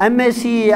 MSc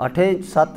8 7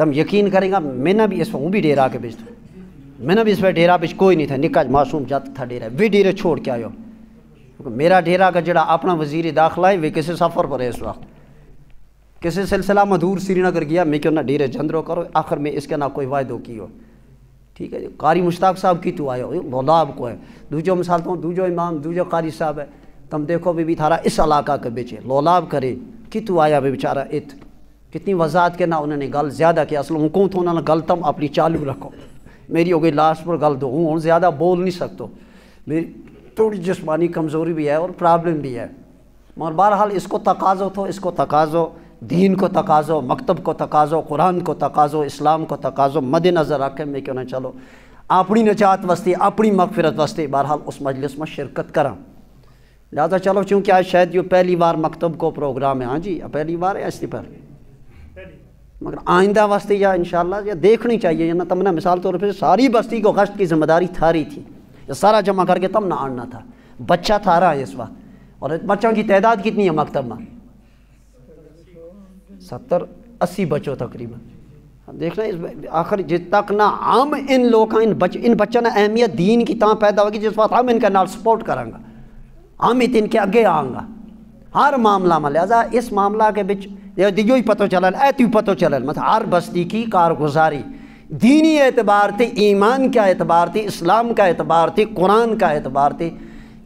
تم یقین کریں گا میں نے بھی اس وقت بھی ڈیرا کے بیچ میں نے بھی اس پہ ڈیرا بیچ کوئی نہیں تھا، نکاح معصوم جاتا تھا ڈیرا بھی ڈیرے چھوڑ کے آئے ہو، کیونکہ میرا ڈیرا کا جڑا اپنا وزیر داخلہ ہے وہ کسی سفر پر ہے اس وقت، کسی سلسلہ میں دور سری نگر گیا، میں کیوں نہ ڈیرے جندرو کرو، آخر میں اس کے نہ کوئی وعدہ کی ہو، ٹھیک ہے جی۔ قاری مشتاق صاحب کی تو آئے ہو لولاب کو ہے، دوجو مثال تو دوجو امام دوجو قاری صاحب ہے، تم دیکھو بھی تھارا اس علاقہ کے بیچے لولاب کرے کی تو آیا بھی بیچارہ ات کتنی وضاحت کے نہ انہوں نے گل زیادہ کیا، اصل ان کو تو انہوں نے گل تم اپنی چالو رکھو، میری ہو گئی لاسٹ پر گل دو ہوں زیادہ بول نہیں سکتا، میری تھوڑی جسمانی کمزوری بھی ہے اور پرابلم بھی ہے، مگر بہرحال اس کو تقاضو تو اس کو تقاضو دین کو تقاضو، مکتب کو تقاضو، قرآن کو تقاضو، اسلام کو تقاضو مد نظر رکھے میں کیوں نہ چلو اپنی نجات واسطے اپنی مغفرت واسطے بہرحال اس مجلس میں شرکت کراں، لہٰذا چلو چونکہ آج شاید یہ پہلی بار مکتب کو پروگرام ہے، ہاں جی پہلی بار ہے اس پر، مگر آئندہ واسطے یا انشاءاللہ یہ دیکھنی چاہیے، یا نہ تم نے مثال طور پہ ساری بستی کو گشت کی ذمہ داری تھاری تھی، یہ سارا جمع کر کے تم نہ آنا تھا، بچہ تھارا ہے اس وقت، اور بچوں کی تعداد کتنی ہے مکتب میں 70-80 بچوں تقریباً، دیکھنا اس آخر جس تک نہ ہم ان لوگوں ان بچوں نے اہمیت دین کی تاں پیدا ہوگی جس وقت ہم ان کا نال سپورٹ کریں گا، ہم ان کے اگے آؤں گا ہر معاملہ میں، لہذا اس معاملہ کے بچ دیو ہی پتہ چلن ایتو پتہ چلن مطلب ہر بستی کی کارگزاری دینی اعتبار تھی، ایمان کا اعتبار تھی، اسلام کا اعتبار تھی، قرآن کا اعتبار تھی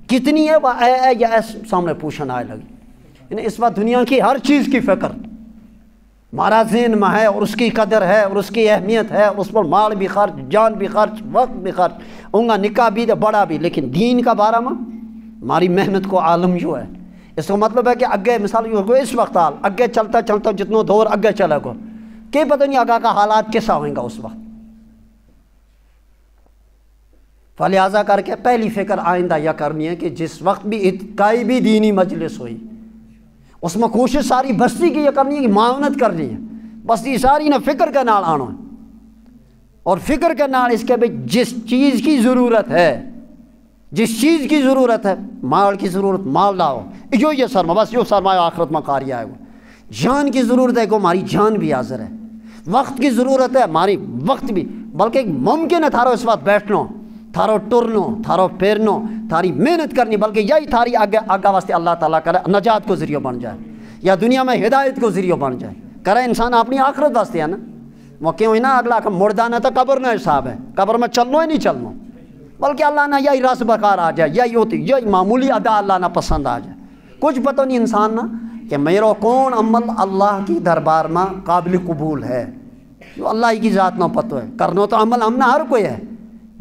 کتنی ہے وہ یا سامنے پوچھنا آئے لگی، یعنی اس وقت دنیا کی ہر چیز کی فکر ہمارا ذہن میں ہے اور اس کی قدر ہے اور اس کی اہمیت ہے، اس پر مال بھی خرچ، جان بھی خرچ، وقت بھی خرچ، ان کا نکاح بھی بڑا بھی، لیکن دین کا بارہ میں ہماری محنت کو عالم جو ہے، اس کا مطلب ہے کہ اگے مثال یہ ہوگا اس وقت حال اگے چلتا چلتا جتنا دور اگے چلے گا کہ پتہ نہیں آگاہ کا حالات کیسا ہوئیں گا اس وقت، فلہذا کر کے پہلی فکر آئندہ یہ کرنی ہے کہ جس وقت بھی کوئی بھی دینی مجلس ہوئی اس میں کوشش ساری بستی کی یہ کرنی ہے کہ معاونت کرنی ہے، بستی ساری نہ فکر کے نال آنا ہے، اور فکر کے نال اس کے بھی جس چیز کی ضرورت ہے، جس چیز کی ضرورت ہے، مال کی ضرورت مال لاؤ، یہ سرمایہ بس یہ سرمایہ آخرت میں کاریہ ہے، وہ جان کی ضرورت ہے کہ ہماری جان بھی حاضر ہے، وقت کی ضرورت ہے ہماری وقت بھی، بلکہ ممکن ہے تھارو اس وقت بیٹھنا، تھارو ٹرنو، تھارو پھیرنو، تھاری محنت کرنی، بلکہ یہی تھاری آگا واسطے اللہ تعالیٰ کرے نجات کو ذریعہ بن جائے یا دنیا میں ہدایت کو ذریعہ بن جائے، کرے انسان اپنی آخرت واسطے ہے نا، وہ کیوں ہی نا اگلا کہ مردانہ تو قبر نہ حساب ہے، قبر میں چلنا ہی نہیں چلنا، بلکہ اللہ نہ یہی رس بکار آ جائے، یہی ہوتی یہی معمولی ادا اللہ نہ پسند آ جائے، کچھ پتہ نہیں انسان نا کہ میرا کون عمل اللہ کی دربار میں قابل قبول ہے، جو اللہ کی ذات نہ پتہ ہے، کرنا تو عمل ہم نہ ہر کوئی ہے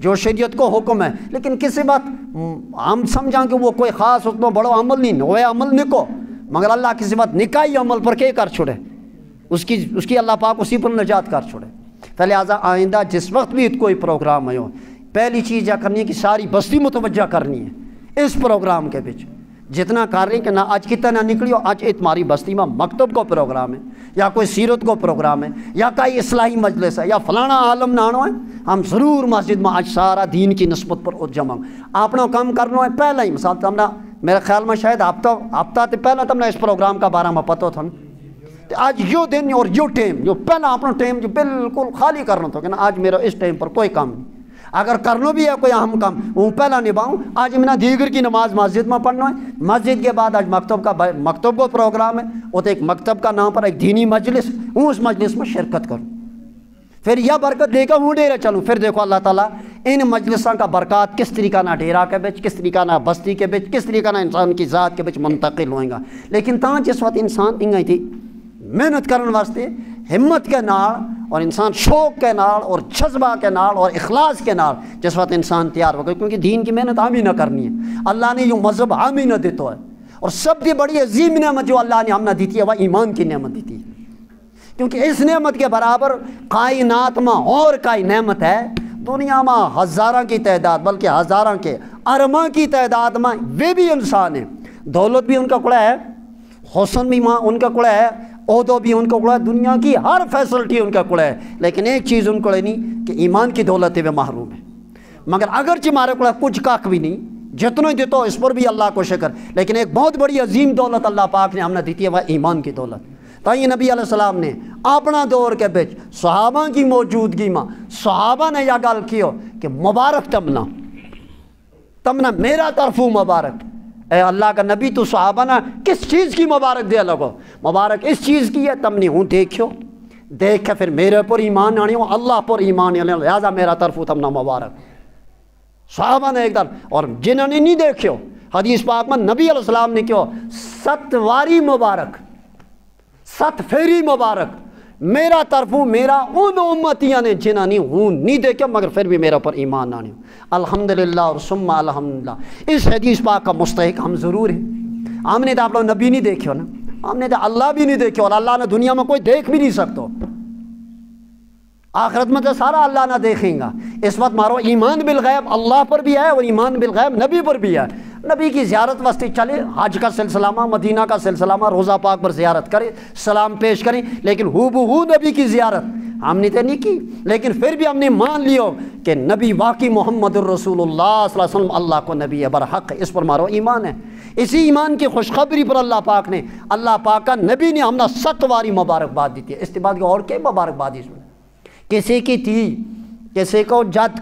جو شریعت کو حکم ہے، لیکن کسی بات ہم سمجھاں کہ وہ کوئی خاص اتنا بڑا عمل نہیں، وہ عمل نکو، مگر اللہ کسی بات نکائی عمل پر کیا کر چھوڑے، اس کی اللہ پاک اسی پر نجات کر چھوڑے، لہٰذا آئندہ جس وقت بھی کوئی پروگرام ہے پہلی چیز یہ کرنی ہے کہ ساری بستی متوجہ کرنی ہے اس پروگرام کے بچ، جتنا کر رہی کہ نہ آج کتنا نکلی ہو، آج تمہاری بستی میں مکتب کو پروگرام ہے یا کوئی سیرت کو پروگرام ہے یا کوئی اصلاحی مجلس ہے یا فلانا عالم نانو ہے، ہم ضرور مسجد میں آج سارا دین کی نسبت پر جمع اپنا کام کرنا ہے، پہلا ہی مثال تم نے میرے خیال میں شاید ہفتہ تے پہلا تم نے اس پروگرام کا بارے میں پتہ تھا، آج یہ دن اور یہ ٹائم جو پہلا اپنا ٹائم جو بالکل خالی کرنا تھا کہ نا آج میرا اس ٹائم پر کوئی کام نہیں، اگر کرنا بھی ہے کوئی اہم کام وہ پہلا نبھاؤں، آج میں دیگر کی نماز مسجد میں پڑھنا ہے، مسجد کے بعد آج مکتب کو پروگرام ہے، وہ تو ایک مکتب کا نام پر ایک دینی مجلس ہوں، اس مجلس میں شرکت کروں، پھر یہ برکت لے کر ہوں ڈیرے چلوں، پھر دیکھو اللہ تعالیٰ ان مجلسوں کا برکات کس طریقہ نہ ڈیرا کے بچ، کس طریقہ نہ بستی کے بچ، کس طریقہ نہ انسان کی ذات کے بچ منتقل ہوئیں گا، لیکن تاں جس وقت انسان انگائی تھی محنت کرنے واسطے ہمت کے نال اور انسان شوق کے نال اور جذبہ کے نال اور اخلاص کے نال جس وقت انسان تیار ہو گئے، کیونکہ دین کی محنت ہم ہی نہ کرنی ہے، اللہ نے یہ مذہب ہم ہی نہ دیتا ہے، اور سب سے بڑی عظیم نعمت جو اللہ نے ہم نہ دیتی ہے وہ ایمان کی نعمت دیتی ہے، کیونکہ اس نعمت کے برابر کائنات میں اور کوئی نعمت ہے دنیا میں ہزاراں کی تعداد، بلکہ ہزاراں کے ارماں کی تعداد میں وہ بھی انسان ہیں، دولت بھی ان کا کڑا ہے، حسن بھی ماں ان کا کڑا ہے، عہدہ بھی ان کا کڑا ہے، دنیا کی ہر فیسلٹی ان کا کڑا ہے، لیکن ایک چیز ان کو نہیں کہ ایمان کی دولت ہے وہ محروم ہے، مگر اگرچہ ہمارے کڑا کچھ کاک بھی نہیں، جتنا ہی دیتا ہو اس پر بھی اللہ کو شکر، لیکن ایک بہت بڑی عظیم دولت اللہ پاک نے ہم نے دیتی ہے وہ ایمان کی دولت، تائی نبی علیہ السلام نے اپنا دور کے بچ صحابہ کی موجودگی میں صحابہ نے یہ گل کیو کہ مبارک تمنا میرا طرفو مبارک، اے اللہ کا نبی تو صحابہ نا کس چیز کی مبارک دے لگو؟ مبارک اس چیز کی ہے تم نے ہوں دیکھو، دیکھ کے پھر میرے پر ایمان آنی ہوں، اللہ پر ایمان آنی ہوں، لہذا میرا طرفو تمنا مبارک۔ صحابہ نے ایک دن، اور جنہوں نے نہیں دیکھو حدیث پاک میں نبی علیہ السلام نے کیوں 7 واری مبارک، 7 پھیری مبارک میرا طرفوں میرا ان امتیاں نے جنہوں نے ہوں نہیں دیکھا مگر پھر بھی میرا پر ایمان آنے ہوں۔ الحمدللہ اور ثم الحمدللہ، اس حدیث پاک کا مستحق ہم ضرور ہیں۔ ہم نے تو آپ لوگ نبی نہیں دیکھے ہو نا، ہم نے تو اللہ بھی نہیں دیکھے، اور اللہ نے دنیا میں کوئی دیکھ بھی نہیں سکتا، آخرت میں تو سارا اللہ نہ دیکھیں گا۔ اس وقت مارو ایمان بالغیب اللہ پر بھی ہے اور ایمان بالغیب نبی پر بھی ہے۔ نبی کی زیارت واسطے چلے، حج کا سلسلہ میں، مدینہ کا سلسلہ میں، روضہ پاک پر زیارت کرے، سلام پیش کریں، لیکن ہو بہو نبی کی زیارت ہم نے تو نہیں کی، لیکن پھر بھی ہم نے مان لیو کہ نبی واقعی محمد الرسول اللہ صلی اللہ علیہ وسلم اللہ کو نبی ہے برحق ہے، اس پر مارو ایمان ہے۔ اسی ایمان کی خوشخبری پر اللہ پاک نے، اللہ پاک کا نبی نے ہم نے 7 واری مبارکباد دی تھی۔ اس کے بعد اور کیا مبارکباد اس میں کسی کی تھی، کسی کو جد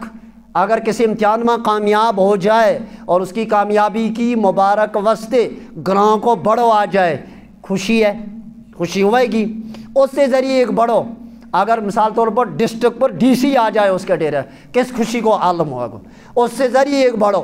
اگر کسی امتحان میں کامیاب ہو جائے اور اس کی کامیابی کی مبارک واسطے گراں کو بڑو آ جائے، خوشی ہے، خوشی ہوئے گی۔ اس سے ذریعے ایک بڑو اگر مثال طور پر ڈسٹرکٹ پر ڈی سی آ جائے اس کے ڈیرے، کس خوشی کو عالم ہوگا۔ اس سے ذریعے ایک بڑو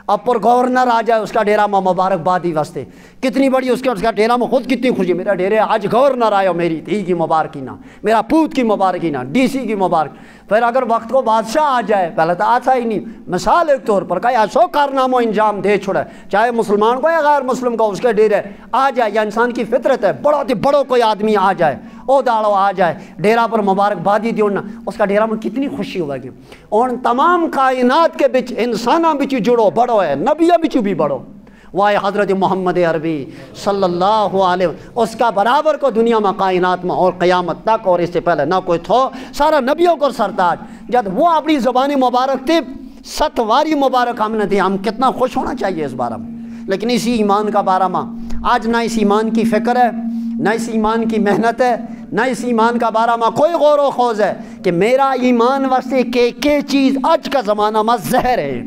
اب پر گورنر آ جائے اس کا ڈیرہ میں مبارکبادی واسطے، کتنی بڑی اس کا ڈیرہ میں خود کتنی خوشی، میرا ڈیرے آج گورنر آیا، میری دھی کی مبارکی نہ، میرا پوت کی مبارکی نہ، ڈی سی کی مبارک۔ پھر اگر وقت کو بادشاہ آ جائے، پہلے تو آتا ہی نہیں، مثال ایک طور پر کہ ایسو کارنامہ انجام دے چھوڑے، چاہے مسلمان کو یا غیر مسلم کو اس کے ڈیرے آ جائے، یا انسان کی فطرت ہے بڑوں سے بڑوں کوئی آدمی آ جائے، او داڑو آ جائے ڈیرہ پر مبارکبادی دیونا، اس کا ڈیرہ میں کتنی خوشی ہوگی۔ اور تمام کائنات کے بچ انسانہ بچ جڑو بڑو ہے، نبیہ بچ بھی بڑو، وائے حضرت محمد عربی صلی اللہ علیہ وسلم، اس کا برابر کو دنیا میں کائنات میں اور قیامت تک اور اس سے پہلے نہ کوئی تھو، سارا نبیوں کو سرتاج۔ جب وہ اپنی زبان مبارک تھی 7 واری مبارک ہم نے دی، ہم کتنا خوش ہونا چاہیے اس بارے میں۔ لیکن اسی ایمان کا بارہ میں آج نہ اس ایمان کی فکر ہے، نہ اس ایمان کی محنت ہے، نہ اس ایمان کا بارہ میں کوئی غور و خوض ہے کہ میرا ایمان واسطے کہ چیز آج کا زمانہ میں زہر ہے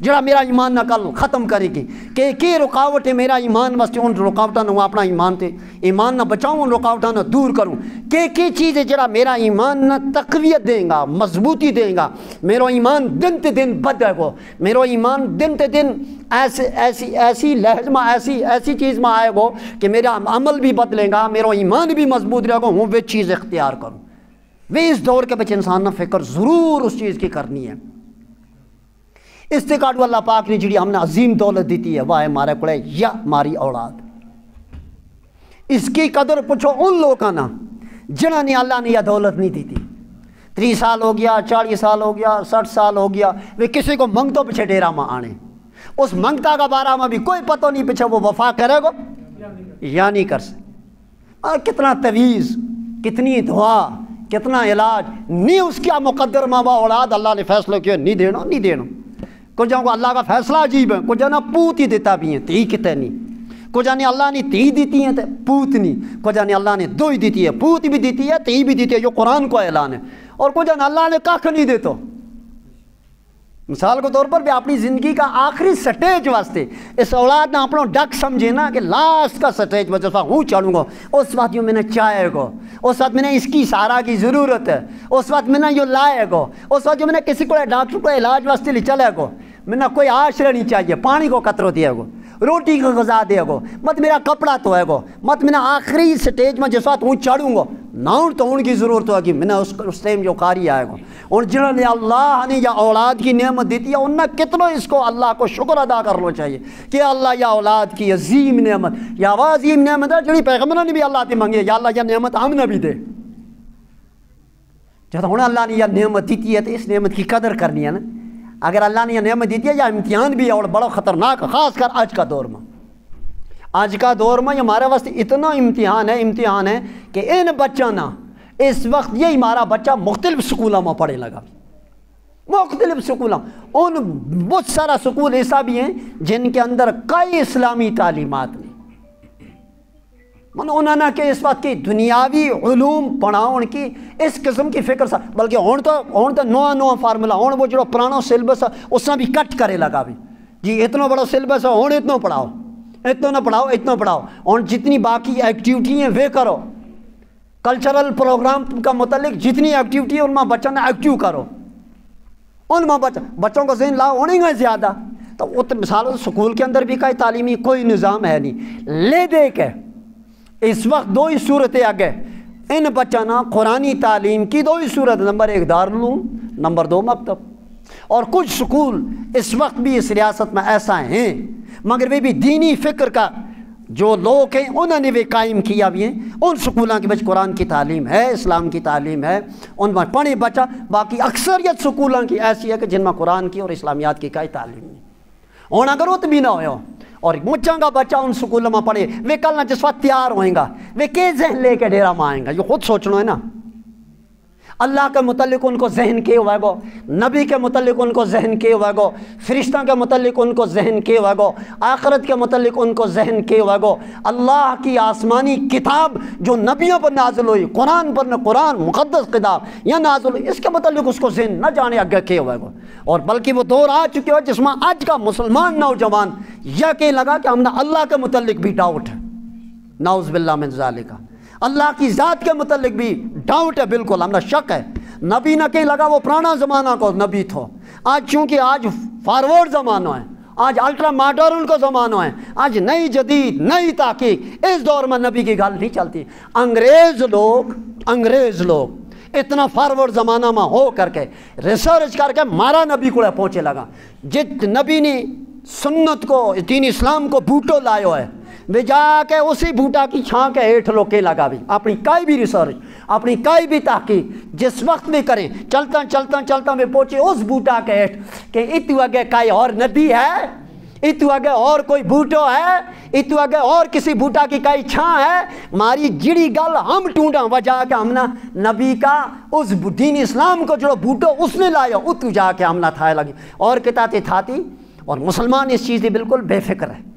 جڑا میرا ایمان نہ کل ختم کرے گی، کہ رکاوٹیں میرا ایمان واسطے ان رکاوٹوں نے اپنا ایمان نہ بچاؤں، ان رکاوٹوں نہ دور کروں، کہ چیز ہے جڑا میرا ایمان نہ تقویت دیں گا، مضبوطی دیں گا، میرا ایمان دن تے دن بدے گو، میرا ایمان دن تے دن ایسی لہج میں ایسی چیز میں آئے گو کہ میرا عمل بھی بدلے گا، میرا ایمان بھی مضبوط رہے گا، ہوں وہ چیز اختیار کروں۔ وہ اس دور کے بچے انسان نے فکر ضرور اس چیز کی کرنی ہے۔ استقاڈو اللہ پاک نے جڑی ہم نے عظیم دولت دیتی ہے وہ ہے ہمارے کڑے یا ہماری اولاد۔ اس کی قدر پوچھو ان لوگوں نے جنہوں نے اللہ نے یہ دولت نہیں دی تھی۔ 30 سال ہو گیا، 40 سال ہو گیا، 60 سال ہو گیا، وہ کسی کو منگتوں پیچھے ڈیرا میں آنے، اس منگتا کا بارہ میں بھی کوئی پتہ نہیں پیچھے وہ وفا کرے گا یا نہیں کر سکے۔ کتنا تویز، کتنی دعا، کتنا علاج نہیں اس کا مقدر ماں با اولاد اللہ نے فیصلہ کیا نہیں دینا۔ کچھ کو اللہ کا فیصلہ عجیب ہے، کچھ نے پوت ہی دیتا بھی ہیں تی کتے نہیں، کچھ نے اللہ نے تی دیتی ہیں پوت نہیں، کچھ نے اللہ نے 2 ہی دیتی ہے، پوت بھی دیتی ہے تی بھی دیتی ہے، جو قرآن کو اعلان ہے، اور کچھ نے اللہ نے کاکھ نہیں دیتا۔ مثال کے طور پر بھی اپنی زندگی کا آخری سٹیج واسطے اس اولاد نے اپنا ڈک سمجھے نا کہ لاسٹ کا سٹیج وجہ سے ہوں چڑھوں گا، اس وقت یوں میں نے چاہے گا، اس وقت میں نے اس کی سارا کی ضرورت ہے، اس وقت میں نے یہ لائے گا، اس وقت جو میں نے کسی کو ڈاکٹر کو علاج واسطے لے چلے گا، میں نے کوئی آشرہ نہیں چاہیے، پانی کو قطرہ دیا گا، روٹی کو غذا دیا گا، مت میرا کپڑا تو ہے گا، مت میں نے آخری سٹیج میں جس وقت ہوں چڑھوں گا ناؤن تو ان کی ضرورت ہوگی، میں نے اس ٹائم جو قاری آئے گا۔ اور جنہوں نے اللہ نے یا اولاد کی نعمت دیتی ہے انہیں کتنا اس کو اللہ کو شکر ادا کرنا چاہیے کہ اللہ یا اولاد کی عظیم نعمت یا وہ عظیم نعمت ہے جڑی پیغمبروں نے بھی اللہ سے مانگی، یا اللہ یہ نعمت ہم نے بھی دے۔ جب ہوں اللہ نے یہ نعمت دیتی ہے تو اس نعمت کی قدر کرنی ہے نا۔ اگر اللہ نے یہ نعمت دیتی ہے یا امتحان بھی ہے اور بڑا خطرناک، خاص کر آج کا دور میں، آج کا دور میں ہمارے واسطے اتنا امتحان ہے کہ ان بچوں نا اس وقت یہ ہمارا بچہ مختلف سکولوں میں پڑھے لگا، مختلف سکولوں، ان بہت سارا سکول ایسا بھی ہیں جن کے اندر کئی اسلامی تعلیمات نہیں، من انہوں نے کہ اس وقت کی دنیاوی علوم پڑھاؤن کی اس قسم کی فکر سا بلکہ ہون تو نواں فارمولا ہون وہ جو پرانا سلیبس ہے اس نے بھی کٹ کرے لگا بھی جی اتنا بڑا سلیبس ہے ہون اتنا پڑھاؤ اتنا نہ پڑھاؤ اتنا پڑھاؤ اور جتنی باقی ایکٹیویٹی ہیں وہ کرو کلچرل پروگرام کا متعلق جتنی ایکٹیویٹی ہے ان میں بچوں نے ایکٹیو کرو ان میں بچوں کو ذہن لاؤ ہونے گا زیادہ تو وہ مثال سکول کے اندر بھی کوئی تعلیمی کوئی نظام ہے نہیں لے دے کے اس وقت دو ہی صورتیں آگے ان بچانا قرآنی تعلیم کی دو ہی صورت نمبر 1 دارالعلوم نمبر 2 مکتب اور کچھ سکول اس وقت بھی اس ریاست میں ایسا ہیں مگر وہ بھی دینی فکر کا جو لوگ ہیں انہوں نے بھی قائم کیا بھی ہیں ان سکولوں کے بچ قرآن کی تعلیم ہے اسلام کی تعلیم ہے ان میں پڑھے بچہ باقی اکثریت سکولوں کی ایسی ہے کہ جن میں قرآن کی اور اسلامیات کی کوئی تعلیم نہیں اور اگر وہ بھی نہ ہو اور مچھاں کا بچہ ان سکولوں میں پڑھے وہ کل نہ جس وقت تیار ہوئیں گا وہ کے ذہن لے کے ڈیرا میں آئیں گا یہ خود سوچنا ہے نا اللہ کے متعلق ان کو ذہن کیے ہوئے گو نبی کے متعلق ان کو ذہن کیے ہوئے گو فرشتوں کے متعلق ان کو ذہن کیے ہوئے گو آخرت کے متعلق ان کو ذہن کیے ہوئے گو اللہ کی آسمانی کتاب جو نبیوں پر نازل ہوئی قرآن پر قرآن مقدس کتاب یا نازل ہوئی اس کے متعلق اس کو ذہن نہ جانے آگے کیے ہوئے گو اور بلکہ وہ دور آ چکے ہو جس میں آج کا مسلمان نوجوان یہ کہ لگا کہ ہم نے اللہ کے متعلق بھی ڈاؤٹ ہے نعوذ باللہ من ذالک اللہ کی ذات کے متعلق بھی ڈاؤٹ ہے بالکل ہمیں شک ہے نبی نہ کہیں لگا وہ پرانا زمانہ کو نبی تھو آج چونکہ آج فارورڈ زمانہ ہے آج الٹرا ماڈرن کو زمانہ ہے آج نئی جدید نئی تحقیق اس دور میں نبی کی گل نہیں چلتی انگریز لوگ اتنا فارورڈ زمانہ میں ہو کر کے ریسرچ کر کے مارا نبی کو پہنچے لگا جت نبی نے سنت کو دین اسلام کو بوٹو لائے ہے وہ جا کے اسی بوٹا کی چھاں کے ہیٹھ لوکے لگا بھی اپنی کوئی بھی ریسرچ اپنی کوئی بھی تحقیق جس وقت بھی کریں چلتا میں پہنچے اس بوٹا کے ہیٹھ کہ اتو اگے کوئی اور ندی ہے اتو اگے اور کوئی بوٹو ہے اتو اگے اور کسی بوٹا کی کوئی چھاں ہے ماری جڑی گل ہم ٹونڈا وجہ کہ ہم نے نبی کا اس دین اسلام کو جو بوٹو اس نے لایا اتو جا کے ہم نہ تھائے لگی اور کتاتی تھاتی اور مسلمان اس چیز بالکل بے فکر ہے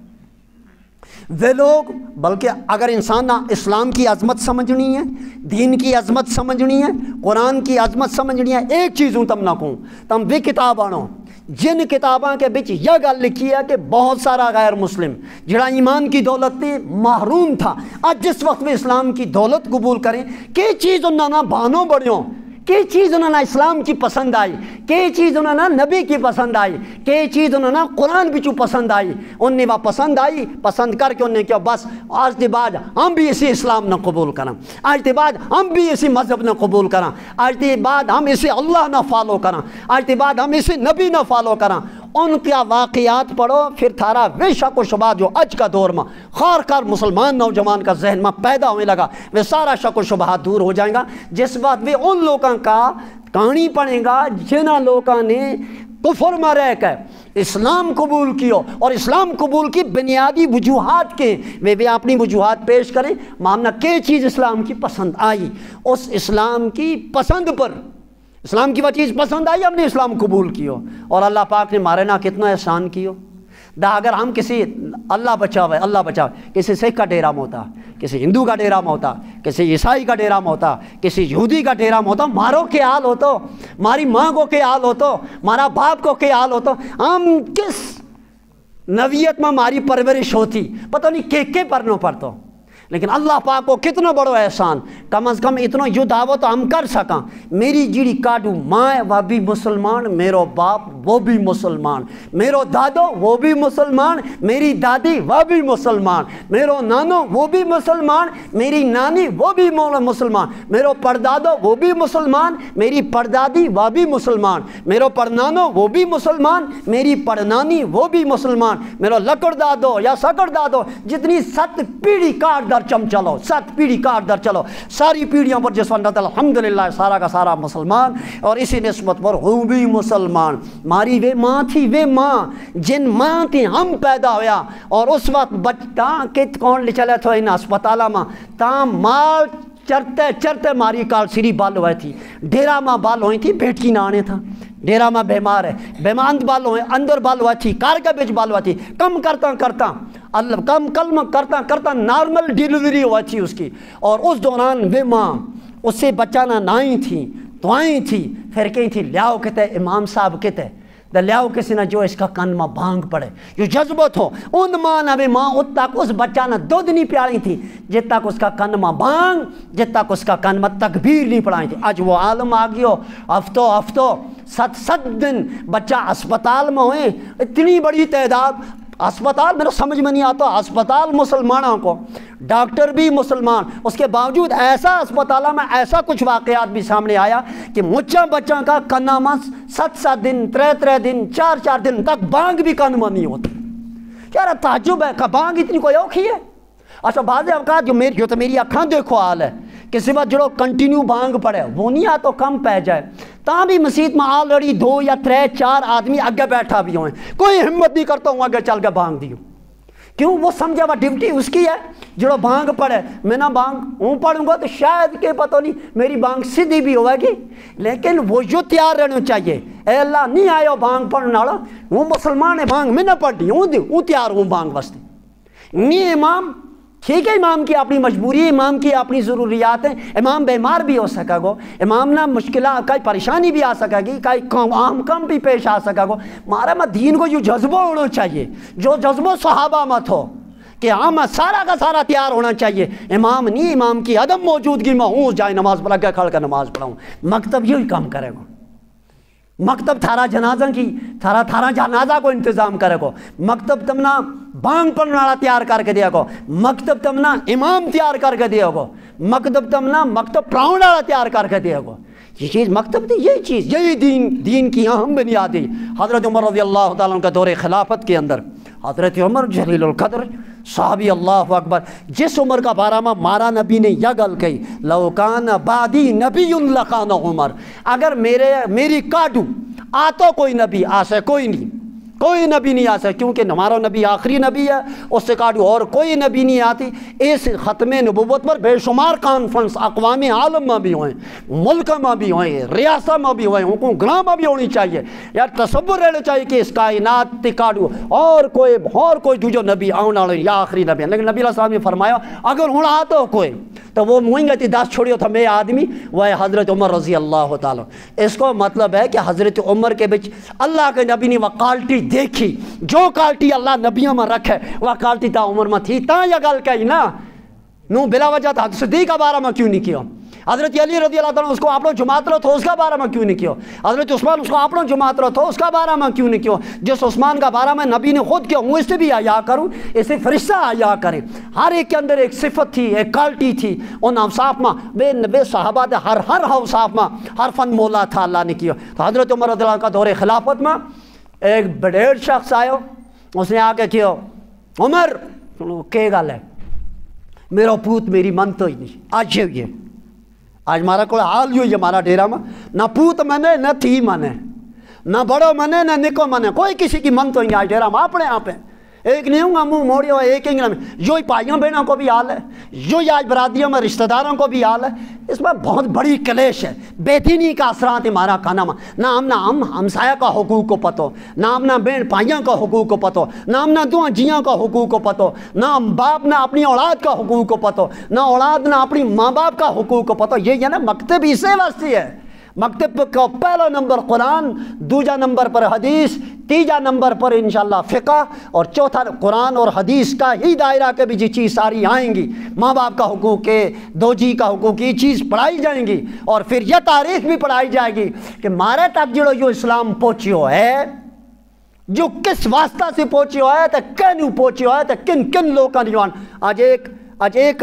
وہ لوگ بلکہ اگر انسان اسلام کی عظمت سمجھنی ہے دین کی عظمت سمجھنی ہے قرآن کی عظمت سمجھنی ہے ایک چیز ہوں تم نہ کہوں تم وہ کتاب آنو جن کتاباں کے بچ یہ گل لکھی ہے کہ بہت سارا غیر مسلم جڑا ایمان کی دولت تھی محروم تھا آج جس وقت میں اسلام کی دولت قبول کریں کہ چیز انہوں نے بانوں بڑھیوں کہ چیز انہوں نے اسلام کی پسند آئی کہ چیز انہوں نے نبی کی پسند آئی کہ چیز انہوں نے قرآن بچو پسند آئی ان نے وہ پسند آئی پسند کر کے انہوں نے کیا بس آج کے بعد ہم بھی اسی اسلام نہ قبول کریں آج کے بعد ہم بھی اسی مذہب نہ قبول کریں آج کے بعد ہم اسی اللہ نہ فالو کریں آج کے بعد ہم اسی نبی نہ فالو کریں ان کا واقعات پڑھو پھر تھارا وہ شک و شبہ جو آج کا دور میں خار مسلمان نوجوان کا ذہن میں پیدا ہونے لگا وہ سارا شک و شبہ دور ہو جائیں گا جس بات وہ ان لوگوں کا کہانی پڑھیں گا جنہاں لوگوں نے کفر میں رہ کر اسلام قبول کیو اور اسلام قبول کی بنیادی وجوہات کے وہ اپنی وجوہات پیش کریں مامنا کہ چیز اسلام کی پسند آئی اس اسلام کی پسند پر اسلام کی وہ چیز پسند آئی ہم نے اسلام قبول کیو اور اللہ پاک نے مارے نہ کتنا احسان کیو دا اگر ہم کسی اللہ بچاوے کسی سکھ کا ڈیرا میں ہوتا کسی ہندو کا ڈیرا میں ہوتا کسی عیسائی کا ڈیرا میں ہوتا کسی یہودی کا ڈیرا میں ہوتا مارو کے حال ہو تو ماری ماں کو کے حال ہو تو مارا باپ کو کے حال ہو تو ہم کس نویت میں ہماری پرورش ہوتی پتہ نہیں کے پرنوں پڑتا لیکن اللہ پاک کو کتنا بڑو احسان کم از کم اتنا جو دعوت تو ہم کر سکاں میری جیڑی کاڈو ماں وہ بھی مسلمان میرو باپ وہ بھی مسلمان میرو دادو وہ بھی مسلمان میری دادی وہ بھی مسلمان میرو نانو وہ بھی مسلمان میری نانی وہ بھی مسلمان میرو پردادو وہ بھی مسلمان میری پردادی وہ بھی مسلمان میرو پرنانو وہ بھی مسلمان میری پرنانی وہ بھی مسلمان میرو لکڑ دادو یا سکڑ دادو جتنی 7 پیڑھی کاٹ در چم چلو 7 پیڑھی کاٹ در چلو ساری پیڑھیوں پر جس وقت الحمدللہ سارا کا سارا مسلمان اور اسی نسبت پر وہ بھی مسلمان ماری وہ ماں تھی وہ ماں جن ماں تھی ہم پیدا ہویا اور اس وقت بچتا کت کون لے چلے تھو ان اسپتالہ ماں تاں مال چرتے ماری کال سری بال ہوئی تھی ڈیرا ماں بال ہوئی تھی بیٹکی نہ آنے تھا ڈیرا ماں بیمار ہے بیماند بال ہوئے اندر بال ہوا تھی کار کا بیچ بال ہوا تھی کم کرتا اللہ کم کلمہ کرتا کرتا نارمل ڈیلیوری ہوا تھی اس کی، اور اس دوران وہ ماں اس سے بچانا نائیں تھیں، دعائیں تھی، پھر کہیں تھی لیاؤ کہتے امام صاحب کہتے لیاؤ کسی نہ جو اس کا کلمہ بانگ پڑے، جو جذبت ہو ان ماں نہ ماں ات تک اس بچہ نہ دودھ نہیں پیاری تھی جت تک اس کا کلمہ بانگ، جت تک اس کا کلمہ تکبیر نہیں پڑھائی تھی۔ آج وہ عالم آ گیا، ہفتوں 7 دن بچہ اسپتال میں ہوئے، اتنی بڑی تعداد اسپتال، میرے سمجھ میں نہیں آتا، اسپتال مسلمانوں کو، ڈاکٹر بھی مسلمان، اس کے باوجود ایسا اسپتالہ میں ایسا کچھ واقعات بھی سامنے آیا کہ مچھا بچہ کا کنامہ 7 دن 3 دن 4 دن تک بانگ بھی کنمہ نہیں ہوتا۔ کیا رہا تعجب ہے کہ بانگ اتنی کوئی اوکھی ہے؟ اچھا بعض اوقات جو تو میری اکھاں دیکھو حال ہے کسی وقت جڑو کنٹینیو بانگ پڑے وہ نہیں آ تو کم پہ جائے، تاں بھی مسجد میں آلریڈی 2 یا 3 4 آدمی اگے بیٹھا بھی ہوئے، کوئی ہمت نہیں کرتا ہوں اگے چل کے بانگ دیو، کیوں؟ وہ سمجھا وہ ڈیوٹی اس کی ہے، جڑو بانگ پڑے میں نہ بانگ ہوں پڑھوں گا تو شاید کہ پتہ نہیں میری بانگ سیدھی بھی ہوئے گی، لیکن وہ جو تیار رہنا چاہیے، اے اللہ نہیں آئے بانگ پڑھنے والا، وہ مسلمان ہے بانگ میں نہ پڑھ دی ہوں تیار ہوں بانگ واسطے نہیں۔ امام ٹھیک ہے، امام کی اپنی مجبوری ہے، امام کی اپنی ضروریات ہیں، امام بیمار بھی ہو سکا گو، امام نہ مشکلات کئی پریشانی بھی آ سکے گی، کئی عام کم بھی پیش آ سکا گو، مارا میں دین کو جو جذبہ ہونا چاہیے، جو جذبہ صحابہ مت ہو کہ ہم سارا کا سارا تیار ہونا چاہیے، امام نہیں، امام کی عدم موجودگی میں ہوں جائے نماز پڑھا کے کھڑ کر نماز پڑھاؤں، مکتب یہی کام کرے گا، مکتب تھارا جنازہ کی تھارا جنازہ کو انتظام کرے گو، مکتب تمنا بانگ پڑھنے والا تیار کر کے دیا گو، مکتب تمنا امام تیار کر کے دیا گو، مکتب تمنا مکتب پڑھاؤنے والا تیار کر کے دیا گو، یہ چیز مکتب تھی، یہی چیز، یہی دین کی اہم بنیادی۔ حضرت عمر رضی اللہ تعالیٰ عنہ کا دور خلافت کے اندر حضرت عمر جلیل القدر صحابی اللہ اکبر، جس عمر کا بارہ میں مارا نبی نے یہ گل کہی لو کان بعدی نبی لکان عمر، اگر میری کاٹو آتو کوئی نبی آسے کوئی نبی نہیں آسے، کیونکہ ہمارا نبی آخری نبی ہے، اس سے کاٹو اور کوئی نبی نہیں آتی۔ اس ختم نبوت پر بے شمار کانفرنس اقوام عالم میں بھی ہوئے، ملک میں بھی ہوئے، ریاست میں بھی ہوئے، حکومت میں بھی ہونی چاہیے، یار تصور رہنا چاہیے کہ اس کائنات تی کاٹو اور کوئی جو نبی آنے والے یا آخری نبی ہے، لیکن نبی علیہ السلام نے فرمایا اگر ہوں آتا کوئی تو وہ موئیں گے 10 چھوڑیو تھا میں آدمی، وہ ہے حضرت عمر رضی اللہ تعالیٰ۔ اس کو مطلب ہے کہ حضرت عمر کے بچ اللہ کے نبی نے وہ کوالٹی دیکھی، جو کوالٹی اللہ نبیوں میں رکھے وہ کوالٹی تا عمر میں تھی، تا یہ گل کہی نا نو بلا وجہ تھا صدیق کا بارہ میں کیوں نہیں کیا، حضرت علی رضی اللہ تعالیٰ اس کو اپنا جماعت رہا تھا اس کا بارہ میں کیوں نہیں کیا، حضرت عثمان اس کو اپنا جماعت رہا تھا اس کا بارہ میں کیوں نہیں کیا، جس عثمان کا بارہ میں نبی نے خود کیا ہوں اس سے بھی آیا کروں، اسے فرشتہ آیا کریں، ہر ایک کے اندر ایک صفت تھی، ایک کوالٹی تھی، ان اوصاف میں بے صحابہ دے ہر اوصاف میں ہر فن مولا تھا اللہ نے کیا۔ تو حضرت عمر رضی اللہ کا دور خلافت میں ایک بڑیر شخص آیا، اس نے آ کے کیا عمر کہ گل ہے میرا پوت میری من تو ہی نہیں، آج ہمارا کوئی حال ہی ہوئی ہمارا ڈیرا میں، نہ پوت منے نہ تھی منے، نہ بڑو منے نہ نکو منے، کوئی کسی کی من تو ہی نہیں آج ڈیرا میں اپنے آپ ہیں، ایک نہیں ہوں گا منہ موڑی ہوا ایک ہی میں، جو ہی پائیوں بہنوں کو بھی حال ہے، جو ہی آج برادریوں میں رشتہ داروں کو بھی حال ہے، اس میں بہت بڑی کلیش ہے، بے دینی کا اثرات ہمارا کھانا میں، نہ ہم ہمسایہ کا حقوق کو پتو، نہ ہم نہ بہن پائیوں کا حقوق کو پتو، نہ ہم نہ دو جیاں کا حقوق کو پتو، نہ باپ نہ اپنی اولاد کا حقوق کو پتو، نہ اولاد نہ اپنی ماں باپ کا حقوق کو پتو، یہ نا مکتب اسے واسطے ہے، مکتب کا پہلا نمبر قرآن، دوجا نمبر پر حدیث، تیجا نمبر پر انشاءاللہ فقہ، اور چوتھا قرآن اور حدیث کا ہی دائرہ کے بھی یہ چیز ساری آئیں گی، ماں باپ کا حقوق کے، دو جی کا حقوق، یہ چیز پڑھائی جائیں گی، اور پھر یہ تاریخ بھی پڑھائی جائے گی کہ مارے تک جڑو جو اسلام پہنچیو ہے، جو کس واسطہ سے پہنچیو ہے، تو کینوں پہنچیو ہے، تو کن لوگوں نے آج ایک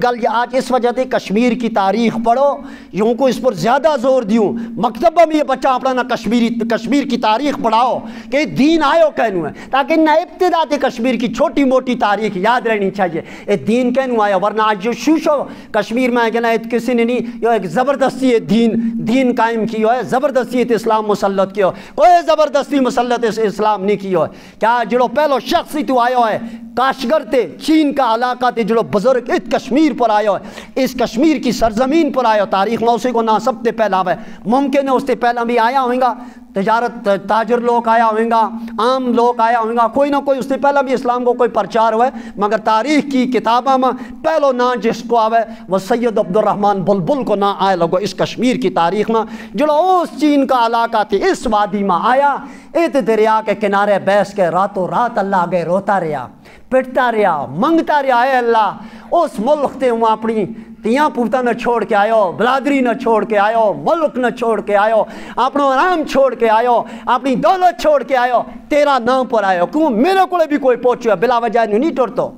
گل آج اس وجہ سے کشمیر کی تاریخ پڑھو، یوں کو اس پر زیادہ زور دیوں، مکتبہ میں یہ بچہ اپنا نہ کشمیر کی تاریخ پڑھاؤ کہ دین آئیو کہنوں ہے، تاکہ نہ ابتدا تے کشمیر کی چھوٹی موٹی تاریخ یاد رہنی چاہیے، یہ دین کہنوں آیا، ورنہ آج جو شوشو کشمیر میں ہے کہ نہ کسی نے نہیں، یہ ایک زبردستی دین قائم کیا ہے، زبردستی اسلام مسلط کیا، کوئی زبردستی مسلط اسلام نہیں کیا ہے، کیا جڑو پہلو شخص ہی تو آیا ہے، کاشگر تے چین کا علاقہ تے جڑو بزرگ اس کشمیر پر آیا ہے، اس کشمیر کی سرزمین پر آیا، تاریخ میں اسی کو نہ سب تے پہلا ہے، ممکن ہے اس تے پہلا بھی آیا ہوئیں گا، تجارت تاجر لوگ آیا ہوئیں گا، عام لوگ آیا ہوئیں گا، کوئی نہ کوئی اس سے پہلے بھی اسلام کو کوئی پرچار ہوئے، مگر تاریخ کی کتابوں میں پہلو نا جس کو آوے وہ سید عبد الرحمن بلبل کو نہ آئے لگو اس کشمیر کی تاریخ میں، جو اس چین کا علاقہ تھی اس وادی میں آیا، ایت دریا کے کنارے بیس کے راتوں رات اللہ آگے روتا رہا، پٹتا رہا، منگتا رہا، اے اللہ اس ملک تے ہوں اپنی تیاں پوتا نہ چھوڑ کے آئیو، برادری نہ چھوڑ کے آئیو، ملک نہ چھوڑ کے آئیو، اپنا آرام چھوڑ کے آئیو، اپنی دولت چھوڑ کے آئیو، تیرا نام پر آئیو، کیوں میرے کو بھی کوئی پہنچو ہے بلا وجہ نہیں ٹرتو،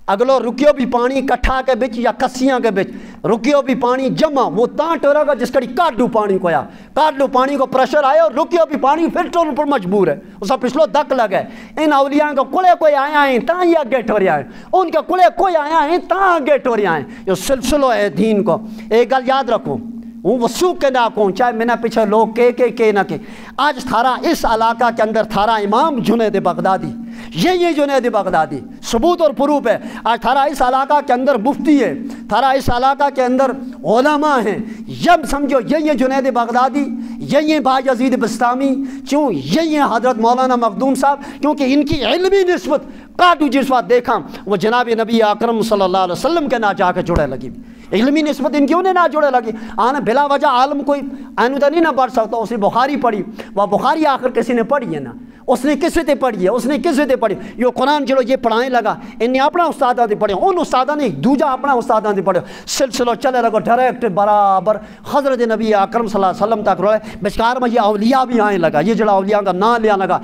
اگلو رکیو بھی پانی کٹھا کے بچ یا کسیاں کے بچ رکیو بھی پانی جمع وہ تاں ٹورا گا جس کڑی کاٹ دو پانی کو یا کاٹ دو پانی کو پریشر آئے اور رکیو بھی پانی پھر ٹورن پر مجبور ہے، اسا پچھلو دک لگے، ان اولیاء کا کلے کوئی آیا ہیں تاں یا گیٹ ہو رہا ہے، ان کے کلے کوئی آیا ہیں تاں گیٹ ہو رہا ہے، یہ سلسلو ہے دین کو، ایک گل یاد رکھو، وہ وسوق کے نہ کہوں چاہے میں نے پیچھے لوگ کہ نہ کہ آج تھارا اس علاقہ کے اندر تھارا امام جنید بغدادی، یہ جنید بغدادی ثبوت اور پروف ہے، آج تھارا اس علاقہ کے اندر مفتی ہے، تھارا اس علاقہ کے اندر علماء ہیں، جب سمجھو یہ جنید بغدادی، یہ بایزید بستامی، کیوں یہ حضرت مولانا مخدوم صاحب، کیونکہ ان کی علمی نسبت کاٹو جس وقت دیکھا وہ جناب نبی اکرم صلی اللہ علیہ وسلم کے نہ جا کے جڑے لگی، علمی نسبت ان کیوں نے نہ جڑے لگی، آنا بلا وجہ عالم کوئی آنودہ نہیں نہ پڑھ سکتا، اسے بخاری پڑھی، وہ بخاری آخر کسی نے پڑھی ہے نا، اس نے کس سے پڑھی ہے، اس نے کس سے پڑھی، یہ قرآن چلو یہ پڑھائیں لگا، ان نے اپنا استادہ سے پڑھے، ان استادہ نے دوجہ اپنا استادہ سے پڑھے، سلسلہ چلے لگو ڈائریکٹ برابر حضرت نبی اکرم صلی اللہ علیہ وسلم تک روئے، بچکار میں یہ اولیاء بھی آئیں لگا، یہ جڑا اولیاء کا نام لیا لگا،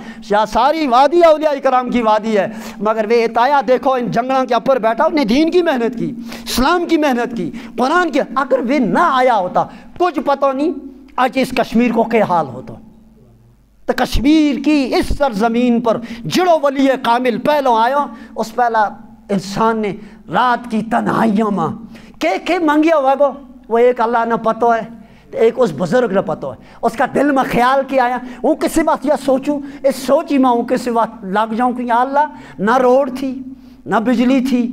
ساری وادی اولیاء کرام کی وادی ہے، مگر وہ اتایا دیکھو ان جنگلوں کے اوپر بیٹھا، انہیں دین کی محنت کی، اسلام کی محنت کی، قرآن کی، اگر وہ نہ آیا ہوتا کچھ پتہ نہیں آج اس کشمیر کو کیا حال ہوتا، تو کشمیر کی اس سرزمین پر جڑو ولی کامل پہلو آیا، اس پہلا انسان نے رات کی تنہائیوں میں کہ مانگیا ہوا گو، وہ ایک اللہ نہ پتہ ہے، ایک اس بزرگ نہ پتہ ہے، اس کا دل میں خیال کیا آیا، وہ کسی بات یا سوچوں، اس سوچی میں وہ کسی بات لگ جاؤں کہ یا اللہ نہ روڈ تھی، نہ بجلی تھی،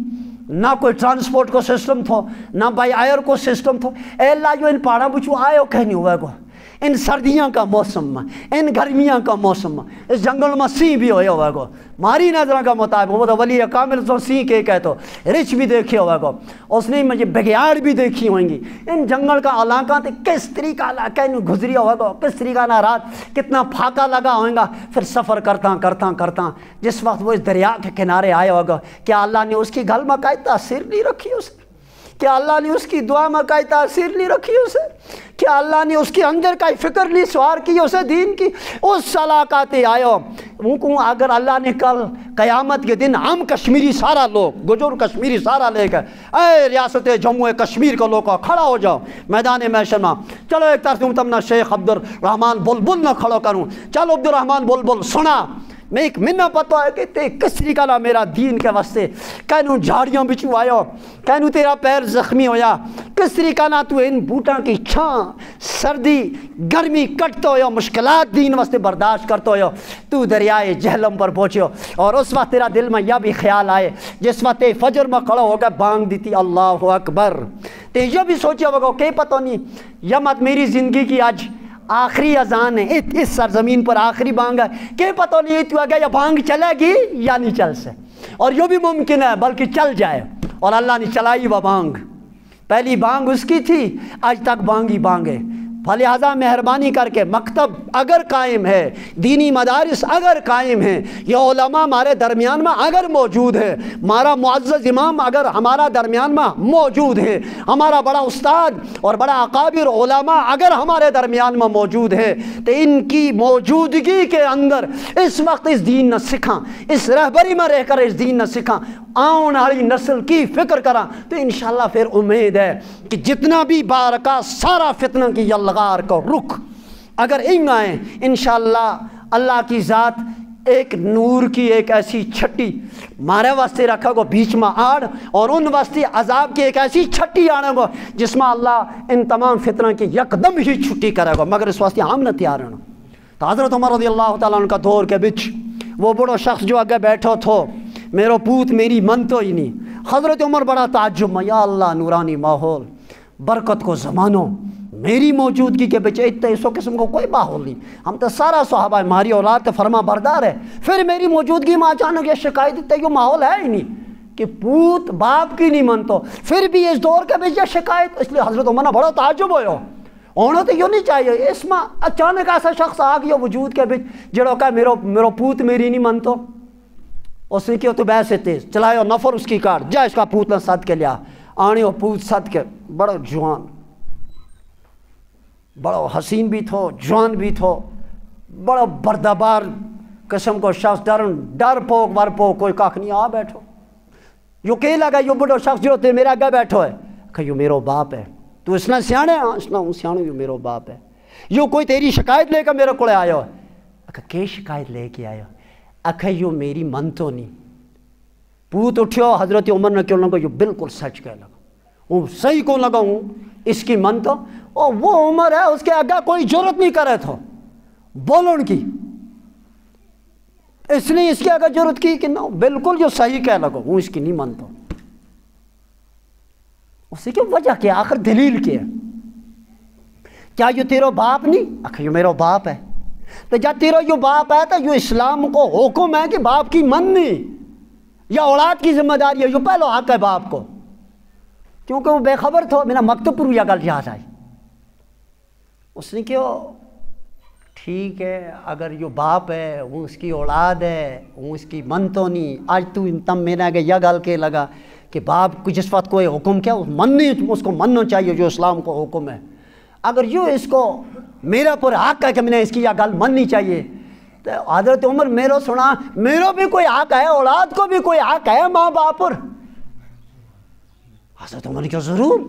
نہ کوئی ٹرانسپورٹ کو سسٹم تھو، نہ بائی ایئر کو سسٹم تھو، اے اللہ جو ان پہاڑا بچو آئے ہو کہنی ہوا گو، ان سردیاں کا موسم میں، ان گرمیاں کا موسم میں، اس جنگل میں سی بھی ہویا ہوا گو، ماری نظروں کا مطابق وہ تو ولی کامل تو سی کے کہتو، رچ بھی دیکھے ہوا گو، اس نے مجھے بگیاڑ بھی دیکھی ہوئیں گی، ان جنگل کا علاقہ تھے کس طریقہ علاقہ انہوں گزری ہوا گو، کس طریقہ نہ رات کتنا پھاکا لگا ہوئیں گا، پھر سفر کرتا جس وقت وہ اس دریا کے کنارے آئے ہوگا، کیا اللہ نے اس کی گل میں کوئی تاثیر نہیں رکھی اسے؟ کیا اللہ نے اس کی دعا میں کوئی تاثیر نہیں رکھی اسے؟ کیا اللہ نے اس کے اندر کوئی فکر نہیں سوار کی اسے دین کی؟ اس علاقہ تے آئے ہو، اگر اللہ نے کل قیامت کے دن ہم کشمیری سارا لوگ گجر کشمیری سارا لے کر اے ریاست جموں کشمیر کا لوگ کھڑا ہو جاؤ میدان محشر میں، چلو ایک طرف تم نہ شیخ عبد الرحمن بلبل نہ کھڑو کروں، چلو عبد الرحمن بلبل سنا، میں ایک منہ پتہ ہے کہ تے کس طریقہ نہ میرا دین کے واسطے کہنوں جھاڑیاں بچو آیا، کہنوں تیرا پیر زخمی ہویا، کس طریقہ نہ تو ان بوٹاں کی چھاں سردی گرمی کٹتا ہویا، مشکلات دین واسطے برداشت کرتا ہویا، تو دریائے جہلم پر پہنچو، اور اس وقت تیرا دل میں یہ بھی خیال آئے جس وقت فجر میں کھڑا ہو گیا بانگ دیتی اللہ اکبر، تے یہ بھی سوچیا ہوگا کہ پتہ نہیں یہ مت میری زندگی کی آج آخری اذان ہے، اس سرزمین پر آخری بانگ ہے، کہ پتہ نہیں تو اگر یہ بانگ چلے گی یا نہیں چل سے، اور یہ بھی ممکن ہے بلکہ چل جائے، اور اللہ نے چلائی وہ بانگ، پہلی بانگ اس کی تھی، آج تک بانگی بانگے، فلہذا مہربانی کر کے مکتب اگر قائم ہے، دینی مدارس اگر قائم ہیں، یہ علماء ہمارے درمیان میں اگر موجود ہے، ہمارا معزز امام اگر ہمارا درمیان میں موجود ہے، ہمارا بڑا استاد اور بڑا اکابر علماء اگر ہمارے درمیان میں موجود ہے، تو ان کی موجودگی کے اندر اس وقت اس دین نہ سکھاں، اس رہبری میں رہ کر اس دین نہ سکھاں، آن والی نسل کی فکر کرا، تو انشاءاللہ پھر امید ہے کہ جتنا بھی بارکا سارا فتنہ کی یلغار کو رخ اگر ان آئیں، انشاءاللہ اللہ کی ذات ایک نور کی ایک ایسی چھٹی مارے واسطے رکھا گو بیچ میں آڑ، اور ان واسطے عذاب کی ایک ایسی چھٹی آنے گو جس میں اللہ ان تمام فتنہ کی یکدم ہی چھٹی کرے گا، مگر اس واسطے ہم نہ تیار ہیں۔ تو حضرت عمر رضی اللہ تعالیٰ عنہ کا دور کے بچ وہ بڑو شخص جو آگے بیٹھو تھو، میرو پوت میری من تو ہی نہیں، حضرت عمر بڑا تعجب میں، یا اللہ نورانی ماحول، برکت کو زمانوں، میری موجودگی کے بچے اتنے اس قسم کو کوئی ماحول نہیں. ہم تو سارا صحابہ ہماری اولاد تو فرما بردار ہے. پھر میری موجودگی میں اچانک یہ شکایت اتنے یہ ماحول ہے ہی نہیں کہ پوت باپ کی نہیں مانتا. پھر بھی اس دور کے بچے شکایت. اس لیے حضرت عمر بڑا تعجب ہویا ہونا تو یوں نہیں چاہیے. اس میں اچانک ایسا شخص آ گیا وجود کے بچ جڑا کہ میرا پوت میری نہیں مانتا. اس نے کیا تو ویسے تیز چلایا نفر اس کی کاٹ جا اس کا پوت نہ سد کے لیا آنے وہ پوت سد کے بڑا جوان بڑا حسین بھی تھو جوان بھی تھو بڑا بردبار قسم کو شخص ڈر پوک ور پوک کوئی کاکھ نہیں. آ بیٹھو یوں کہ لگا یوں بڑا شخص جو تے میرا آگے بیٹھو ہے کہ یوں میرا باپ ہے. تو اس نے سیانے ہاں اس نے سیانے یوں میرا باپ ہے. یوں کوئی تیری شکایت لے کر میرے کو آیا ہے کہ شکایت لے کے آیا اکھے یوں میری من تو نہیں. پوت اٹھو حضرت عمر نے کیوں لگا یوں بالکل سچ کہہ لگا وہ صحیح کو لگا ہوں اس کی من تو وہ عمر ہے اس کے آگے کوئی جرت نہیں کرے تھا بولن کی. اس نے اس کے آگے جرت کی کہ نہ بالکل جو صحیح کہہ لگا ہوں اس کی نہیں مانتا. اسی کی وجہ کیا آخر دلیل کیا کیا یہ تیرا باپ نہیں آخر یہ میرا باپ ہے. تو جب تیرا یہ باپ ہے تو یہ اسلام کو حکم ہے کہ باپ کی مننی یا اولاد کی ذمہ داری ہے. یہ پہلو حق ہے باپ کو کیونکہ وہ بے خبر تھا. میرا مکتب پر یہ گل یاد آئی. اس نے کہا ٹھیک ہے اگر یہ باپ ہے وہ اس کی اولاد ہے وہ اس کی من تو نہیں. آج تو تم میرے آگے یہ گل کے لگا کہ باپ کو جس وقت کوئی حکم کیا اس کو مننا چاہیے جو اسلام کو حکم ہے. اگر یوں اس کو میرا پر حق ہے کہ میں نے اس کی یہ گل مننی چاہیے تو حضرت عمر میرا سنا میرا بھی کوئی حق ہے اولاد کو بھی کوئی حق ہے ماں باپ پر. حضرت عمر نے کہا ضرور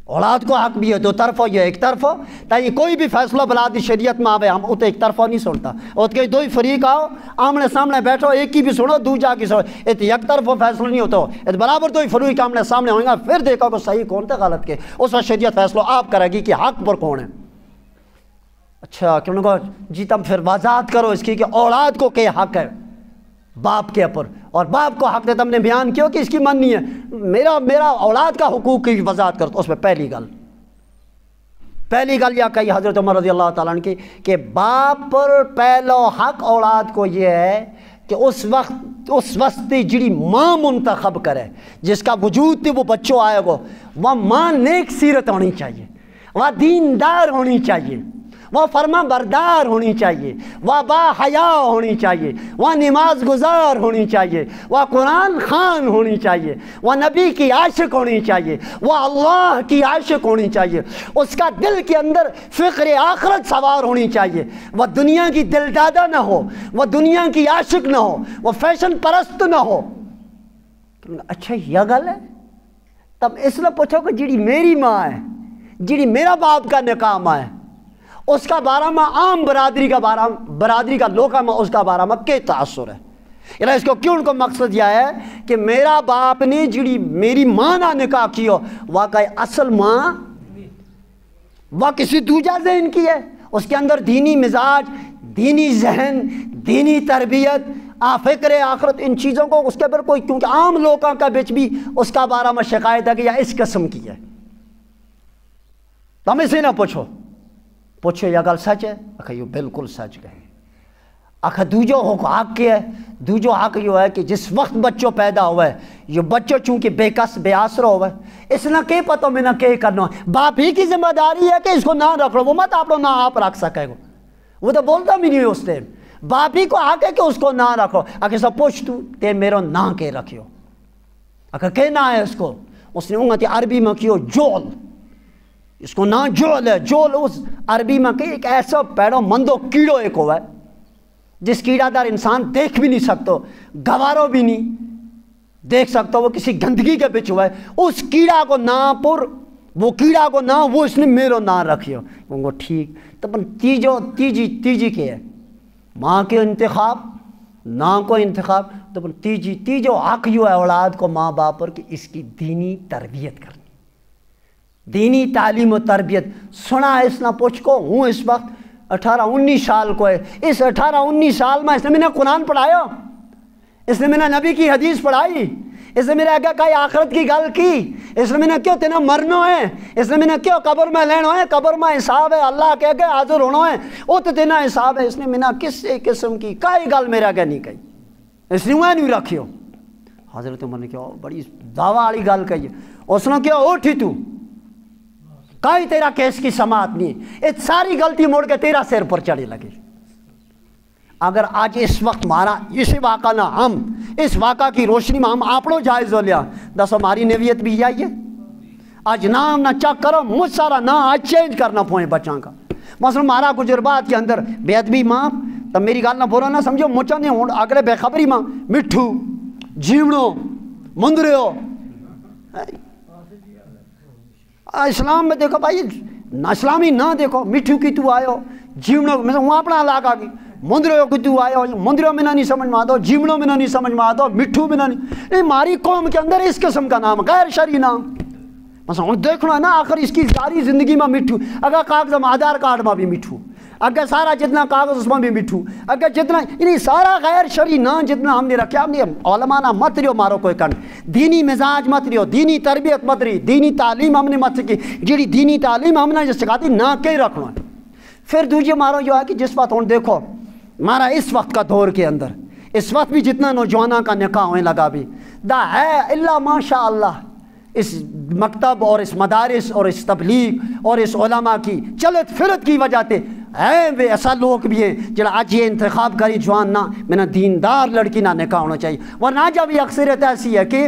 اولاد کو حق بھی ہے دو طرفہ یہ ایک طرفہ تاکہ کوئی بھی فیصلہ بلادی شریعت میں آوے ہم اتنے ایک طرفہ نہیں سنتا. اور کہ دو ہی فریق آؤ آمنے سامنے بیٹھو ایک کی بھی سنو دوجا کی سنو اتنے ایک طرفہ فیصلہ نہیں ہوتا اتنے برابر دو ہی فریق آمنے سامنے ہوئیں گا پھر دیکھا کہ صحیح کون تھا غلط کے اس وقت شریعت فیصلہ آپ کرے گی کہ حق پر کون ہے. اچھا کیوں نے کہا جی تم پھر وضاحت کرو اس کی کہ اولاد کو کیا حق ہے باپ کے اوپر اور باپ کو حق نے تم نے بیان کیا کہ اس کی من نہیں ہے. میرا اولاد کا حقوق کی وضاحت کرو. اس میں پہلی گل یہ کہی حضرت عمر رضی اللہ تعالیٰ عنہ کی کہ باپ پر پہلا حق اولاد کو یہ ہے کہ اس وقت جڑی ماں منتخب کرے جس کا وجود تھی وہ بچوں آئے گو وہ ماں نیک سیرت ہونی چاہیے وہ دیندار ہونی چاہیے وہ فرما بردار ہونی چاہیے وہ با حیا ہونی چاہیے وہ نماز گزار ہونی چاہیے وہ قرآن خوان ہونی چاہیے وہ نبی کی عاشق ہونی چاہیے وہ اللہ کی عاشق ہونی چاہیے. اس کا دل کے اندر فکر آخرت سوار ہونی چاہیے. وہ دنیا کی دل دادا نہ ہو وہ دنیا کی عاشق نہ ہو وہ فیشن پرست نہ ہو. اچھا یہ گل ہے تب اس لیے پوچھو کہ جڑی میری ماں ہے جڑی میرا باپ کا نکاح ماں ہے اس کا بارہ میں عام برادری کا لوگوں میں اس کا بارہ میں کیا تاثر ہے. یعنی اس کو کیوں ان کو مقصد یہ ہے کہ میرا باپ نے جڑی میری ماں نہ نکاح کی ہو واقعی اصل ماں وہ کسی دوجا ذہن کی ہے. اس کے اندر دینی مزاج دینی ذہن دینی تربیت فکر آخرت ان چیزوں کو اس کے اوپر کوئی کیونکہ عام لوگوں کا بچ بھی اس کا بارہ میں شکایت ہے کہ یہ اس قسم کی ہے. تم اسے نہ پوچھو یہ گل سچ ہے آخر یہ بالکل سچ کہے. آخر دوجو حق کیا ہے دوجو حق یہ ہے کہ جس وقت بچوں پیدا ہوا ہے یہ بچوں چونکہ بے کس بے آسرا ہوا ہے اس نے کہ پتہ میں نہ کہ کرنا باپ ہی کی ذمہ داری ہے کہ اس کو نہ رکھ لو. وہ مت آپ نہ آپ رکھ سکے گا وہ تو بولتا بھی نہیں اس ٹائم. باپ ہی کو حق ہے کہ اس کو نہ رکھو. آخر سب پوچھ تو تے میرا نہ کے رکھو آخر کہ نہ ہے اس کو اس نے انگتی عربی میں کیو جول اس کو نہ جول ہے. جول اس عربی میں کہ ایک ایسا پیڑو مندو کیڑو ایک ہوا ہے جس کیڑا دار انسان دیکھ بھی نہیں سکتا گوارو بھی نہیں دیکھ سکتا وہ کسی گندگی کے بچ ہوا ہے. اس کیڑا کو نہ پر وہ کیڑا کو نہ وہ اس نے میرا نہ رکھیو. وہ ٹھیک تو تیجی کے ہے ماں کے انتخاب نہ کو انتخاب تو تیجو حق جو ہے اولاد کو ماں باپ پر کہ اس کی دینی تربیت کرنی دینی تعلیم و تربیت. سنا اس نہ پوچھ کو ہوں اس وقت 18-19 سال کو ہے. اس 18-19 سال میں اس نے میں نے قرآن پڑھایا اس نے میں نے نبی کی حدیث پڑھائی اس نے میرے آگے کئی آخرت کی گل کی، اس نے میں کیوں تینا مرنا ہے، اس نے میں کیوں قبر میں لینا ہے، قبر میں حساب ہے، اللہ کے آگے حاضر ہونا ہے، وہ تو تینا حساب ہے۔ اس نے میں کسی قسم کی کئی گل میرے آگے نہیں کہی، اس نے وہ نہیں رکھی ہو۔ حضرت عمر نے کیا بڑی دعویٰ والی گل کہی، اس نے کیا اٹھی تو کئی تیرا کیس کی سماعت نہیں ہے، یہ ساری غلطی موڑ کے تیرا سر پر چڑھے لگے۔ اگر آج اس وقت مارا اسی واقعہ نہ ہم اس واقعہ کی روشنی میں ہم آپڑوں جائز ہو لیا، دسو ہماری نیت بھی آئیے آج نام نہ چیک کرو، مجھ سارا نہ آج چینج کرنا پوئے بچوں کا۔ مثلا مارا گجربات کے اندر بے ادبی ماں تو میری گل نہ برا نہ سمجھو، مچا نے ہوں اگلے بے خبری ماں مٹھو جیوڑو مندریو اسلام میں دیکھو بھائی نہ اسلامی نہ دیکھو، مٹھو کی تو آئے ہو جیوڑو میں وہاں اپنا علاقہ کی مندریوں کی تو آئے ہو، مندریوں میں نہ نہیں سمجھ میں آتا ہو، جیوڑوں میں نہ نہیں سمجھ میں آتا ہو، مٹھو میں نہ نہیں، ہماری قوم کے اندر اس قسم کا نام غیر شرعی نام مثلا دیکھنا ہے نا، آخر اس کی ساری زندگی میں مٹھو، اگر کاغذ میں آدھار کارڈ میں بھی مٹھو، اگر سارا جتنا کاغذ اس میں بھی مٹھو، اگر جتنا یعنی سارا غیر شرعی نام جتنا ہم نے رکھا، ہم نے علماء نہ مت رہو مارو کوئی کن دینی مزاج مت رہو، دینی تربیت مت رہی، دینی تعلیم ہم نے مت سکی، جیڑی دینی تعلیم ہم نے سکھاتی نہ کہیں رکھنا۔ پھر دوجے مارو جو ہے کہ جس بات ہوں دیکھو مارا اس وقت کا دور کے اندر اس وقت بھی جتنا نوجوانوں کا نکاح ہونے لگا بھی دا ہے اللہ ماشاء اللہ، اس مکتب اور اس مدارس اور اس تبلیغ اور اس علماء کی چلت پھرت کی وجہ سے ہے وہ ایسا لوگ بھی ہیں جڑا آج یہ انتخاب کری جوان نہ میں نے دیندار لڑکی نہ نکاح ہونا چاہیے، ورنہ جب یہ اکثریت ایسی ہے کہ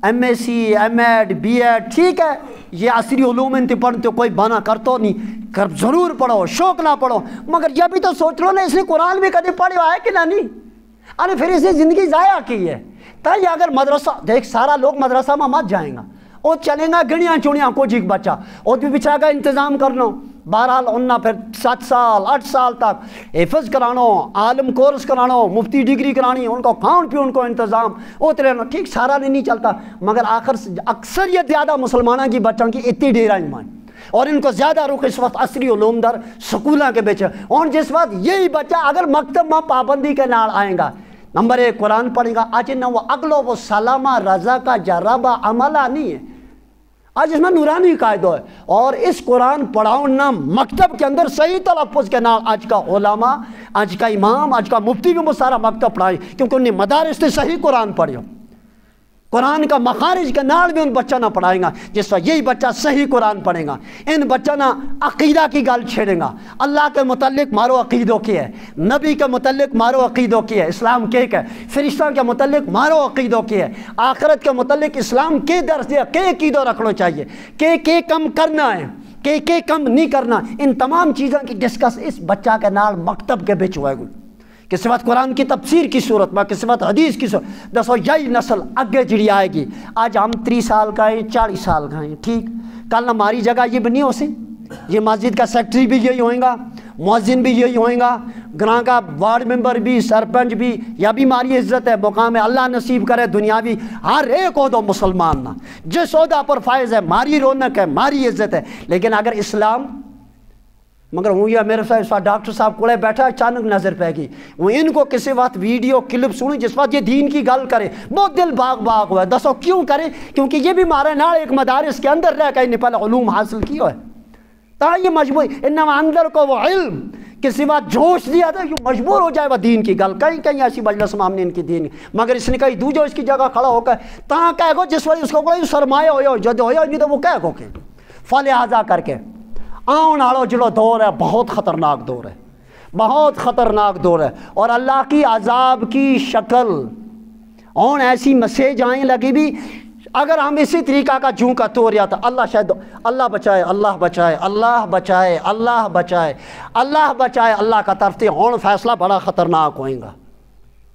M S C M Ed B Ed ٹھیک ہے یہ عصری علوم انت پڑھتے کوئی بنا کرتو نہیں کر ضرور پڑھو شوق نہ پڑھو، مگر یہ بھی تو سوچ لو نا اس نے قرآن بھی کبھی پڑھا ہے کہ نہیں، ارے پھر اس نے زندگی ضائع کی ہے۔ تاہی اگر مدرسہ دیکھ سارا لوگ مدرسہ میں مت جائیں گا، وہ چلیں گا گڑیاں چوڑیاں کو جیک بچہ وہ بھی بچا کا انتظام کرنا، بہرحال انہا پھر 7 سال 8 سال تک حفظ کرانو، عالم کورس کرانو، مفتی ڈگری کرانی، ان کو کھان پی ان کو انتظام ہوتے رہنا، ٹھیک سارا نہیں چلتا، مگر آخر اکثریت زیادہ مسلمانوں کی بچوں کی اتنی ڈیرہ ایمان اور ان کو زیادہ رخ اس وقت عصری علوم در سکولوں کے بیچے، اور جس وقت یہی بچہ اگر مکتب میں پابندی کے نال آئیں گا، نمبر 1 قرآن پڑھیں گا، آج نہ وہ اگلو وہ سلامہ رضا کا جرابہ عملہ نہیں ہے، آج اس میں نورانی قاعدہ ہے، اور اس قرآن پڑھاؤ نہ مکتب کے اندر صحیح تلفظ کے نام آج کا علماء آج کا امام آج کا مفتی بھی وہ سارا مکتب پڑھائیں کیونکہ انہیں مدارس سے صحیح قرآن پڑھو، قرآن کا مخارج کے نال بھی ان بچہ نہ پڑھائیں گا، جس وقت یہی بچہ صحیح قرآن پڑھیں گا، ان بچہ نہ عقیدہ کی گال چھیڑیں گا، اللہ کے متعلق مارو عقیدوں کی ہے، نبی کے متعلق مارو عقیدوں کی ہے، اسلام کے ہے، فرشتوں کے متعلق مارو عقیدوں کی ہے، آخرت کے متعلق اسلام کے درس دیا کہ عقیدوں رکھنا چاہیے، کہ کم کرنا ہے کہ کم نہیں کرنا، ان تمام چیزوں کی ڈسکس اس بچہ کے نال مکتب کے بچ ہوئے گا، کسی وقت قرآن کی تفسیر کی صورت میں، کسی وقت حدیث کی صورت، دسو یہی نسل اگے جڑی آئے گی، آج ہم 30 سال کا ہیں 40 سال کا ہیں، ٹھیک کل ہماری جگہ یہ بھی نہیں ہو سی، یہ مسجد کا سیکٹری بھی یہی ہوئیں گا، مؤذن بھی یہی ہوئیں گا، گراں کا وارڈ ممبر بھی سرپنچ بھی، یا بھی ہماری عزت ہے مقام ہے اللہ نصیب کرے دنیاوی ہر ایک عہدہ مسلمان نہ جس عہدہ پر فائز ہے ماری رونق ہے ماری عزت ہے، لیکن اگر اسلام مگر ہوں یا میرے ساتھ ڈاکٹر صاحب کوڑے بیٹھا اچانک نظر پہ گئی، وہ ان کو کسی وقت ویڈیو کلپ سنی جس وقت یہ دین کی گل کرے بہت دل باغ باغ ہوا ہے، دسو کیوں کرے؟ کیونکہ یہ بھی مارے نہ ایک مدارس کے اندر رہ کے پہلے علوم حاصل کی ہوئے، تا یہ مجبوری انما اندر کو وہ علم کسی بات جوش دیا تھا کہ مجبور ہو جائے وہ دین کی گل، کہیں ایسی مجلس میں ہم نے ان کی دین، مگر اس نے کہیں دوجو اس کی جگہ کھڑا ہو کر تاں کہہ گو جس وقت اس کو کوئی سرمایہ ہویا جد ہویا نہیں تو وہ کہہ گو کہ فلہذا کر کے آن آڑو جڑو دور ہے بہت خطرناک دور ہے، بہت خطرناک دور ہے، اور اللہ کی عذاب کی شکل اور ایسی میسیج آئیں لگی بھی اگر ہم اسی طریقہ کا جوں کا تو رہا تھا اللہ شاید اللہ بچائے اللہ بچائے اللہ بچائے اللہ بچائے اللہ بچائے اللہ کا طرف سے ہون فیصلہ بڑا خطرناک ہوئیں گا،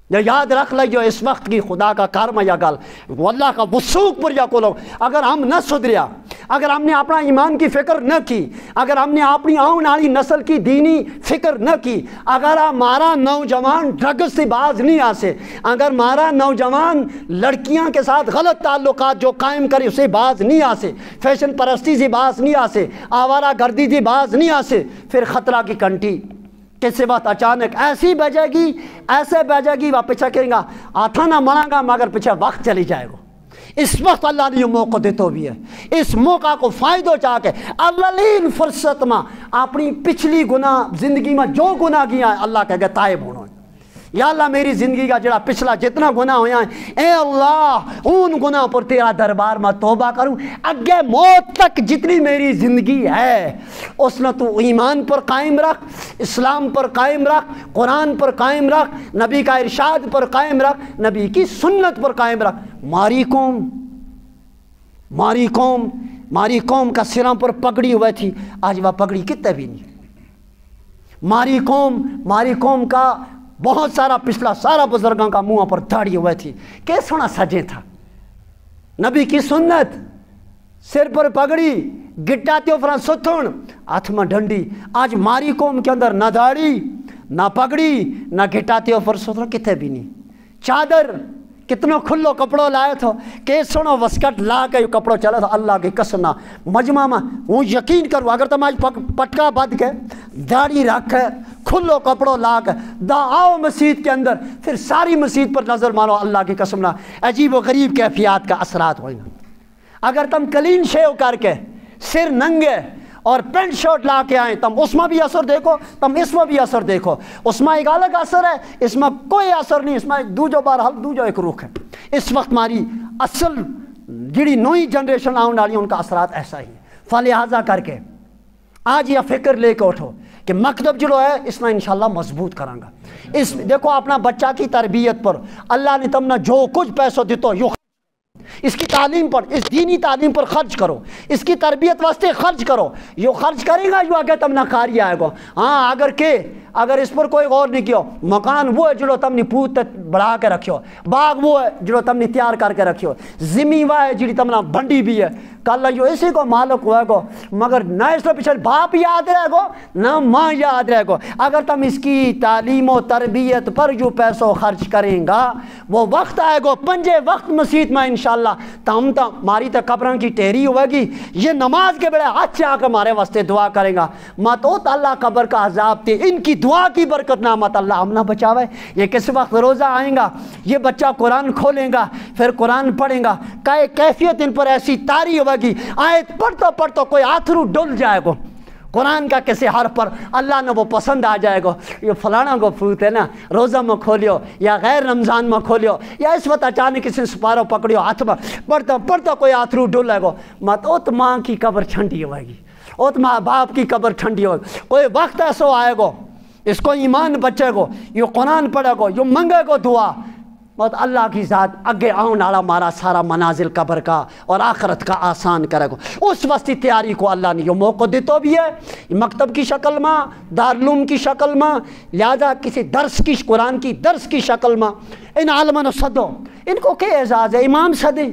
یاد رکھ لئیو اس وقت کی خدا کا کارم یا گل وہ اللہ کا وسوق پر یا کو لوگ اگر ہم نہ سدھریا، اگر ہم نے اپنا ایمان کی فکر نہ کی، اگر ہم نے اپنی آنے والی نسل کی دینی فکر نہ کی، اگر ہمارا نوجوان ڈرگز سے باز نہیں آسے، اگر ہمارا نوجوان لڑکیاں کے ساتھ غلط تعلقات جو قائم کرے اسے باز نہیں آسے، فیشن پرستی سے باز نہیں آسے، آوارہ گردی سے باز نہیں آسے، پھر خطرہ کی کنٹی کسی بات اچانک ایسی بجے گی ایسے بجے گی وہ پیچھے کہیں گا آتھا نہ مرا گا مگر پیچھے وقت چلی جائے گا، اس وقت اللہ نے یہ موقع دیتا بھی ہے. اس موقع کو فائدہ چاہ کے اولین فرصت میں اپنی پچھلی گناہ زندگی میں جو گناہ کیا ہے اللہ کہے گا تائب ہونا. یا اللہ میری زندگی کا جڑا پچھلا جتنا گناہ ہویا ہے اے اللہ ان گناہ پر تیرا دربار میں توبہ کروں. اگے موت تک جتنی میری زندگی ہے اس نے تو ایمان پر قائم رکھ, اسلام پر قائم رکھ, قرآن پر قائم رکھ, نبی کا ارشاد پر قائم رکھ, نبی کی سنت پر قائم رکھ. ماری قوم کا سراں پر پگڑی ہوئی تھی, آج وہ پگڑی کتے بھی نہیں. ماری قوم کا بہت سارا پچھلا سارا بزرگوں کا منہ پر داڑھی ہوئی تھی, کیسے سونا سجے تھا. نبی کی سنت, سر پر پگڑی, گٹاتے فران ستھن, ہاتھ میں ڈنڈی. آج ماری قوم کے اندر نہ داڑھی نہ پگڑی نہ گٹاتے پر ستھن کتے بھی نہیں. چادر کتنا کھلو کپڑوں لائے تھو, کیسے سونا وسکٹ لا کے کپڑوں چلا تھا. اللہ کی قسم نہ مجمع میں وہ یقین کرو اگر تم آج پٹکا بد کے داڑھی رکھ کھلو کپڑوں لا کے دا آؤ مسجد کے اندر, پھر ساری مسجد پر نظر مارو, اللہ کی قسم نہ عجیب و غریب کیفیات کا اثرات ہوئیں. اگر تم کلین شیو کر کے سر ننگے اور پینٹ شرٹ لا کے آئیں تم اس میں بھی اثر دیکھو, تم اس میں بھی اثر دیکھو. اس میں ایک الگ اثر ہے, اس میں کوئی اثر نہیں. اس میں دوجو بار حل دوجو ایک روح ہے. اس وقت ہماری اصل جڑی نئی جنریشن آنے والی ان کا اثرات ایسا ہی ہے. فلہذا کر کے آج یہ فکر لے کے اٹھو کہ مکتب جو ہے اس میں انشاءاللہ مضبوط کروں گا. اس دیکھو اپنا بچہ کی تربیت پر اللہ نے تم نے جو کچھ پیسوں دیتو یو اس کی تعلیم پر, اس دینی تعلیم پر خرچ کرو, اس کی تربیت واسطے خرچ کرو. یہ خرچ کرے گا جو آگے تم نہ کاری آئے گا. ہاں اگر اس پر کوئی غور نہیں کیا, مکان وہ ہے جو تم نے پوت بڑھا کے رکھو, باغ وہ ہے جو تم نے تیار کر کے رکھو, زمین وہ ہے جی تم نے بنڈی بھی ہے. کل جو اسی کو مالک ہوئے گو, مگر نہ اس کو پیچھے باپ یاد رہے گو نہ ماں یاد رہے گو. اگر تم اس کی تعلیم و تربیت پر جو پیسوں خرچ کریں گا وہ وقت آئے گو پنجے وقت مسجد میں انشاءاللہ تم ماری تا قبران کی ٹہری ہوئے گی. یہ نماز کے بڑے اچھے آ کر ہمارے واسطے دعا کریں گا. ماتوت اللہ قبر کا عذاب تھے, ان کی دعا کی برکت نامت اللہ ہم نہ بچاوے. یہ کس وقت روزہ آئیں گا, یہ بچہ قرآن کھولیں گا, پھر قرآن پڑھیں گا, کیفیت ان پر ایسی تاری ہوئے گی آیت پڑھتا کوئی آتھرو ڈل جائے گا قرآن کا کسی حرف پر, اللہ نے وہ پسند آ جائے گا. یہ فلانا کو پھوت ہے نا روزہ میں کھولیو یا غیر رمضان میں کھولیو یا اس وقت اچانک کسی سپارو پکڑیو ہاتھ میں پڑھتا کوئی آتھرو ڈل ہے گا. مت اوت ماں کی قبر ٹھنڈی ہوئے گی, اوت ماں باپ کی قبر ٹھنڈی ہوئے گی. کوئی وقت ایسا آئے گا اس کو ایمان بچے گو, یہ قرآن پڑھے گو, یہ منگے گو دعا, بہت اللہ کی ذات اگے آن والا مارا سارا منازل قبر کا اور آخرت کا آسان کرے گو. اس وقتی تیاری کو اللہ نے یہ موقع دیتا بھی ہے, مکتب کی شکل میں, دارالعلوم کی شکل میں, لہذا کسی درس کی قرآن کی درس کی شکل میں ان عالموں صدو. ان کو کیا اعزاز ہے, امام صدیں,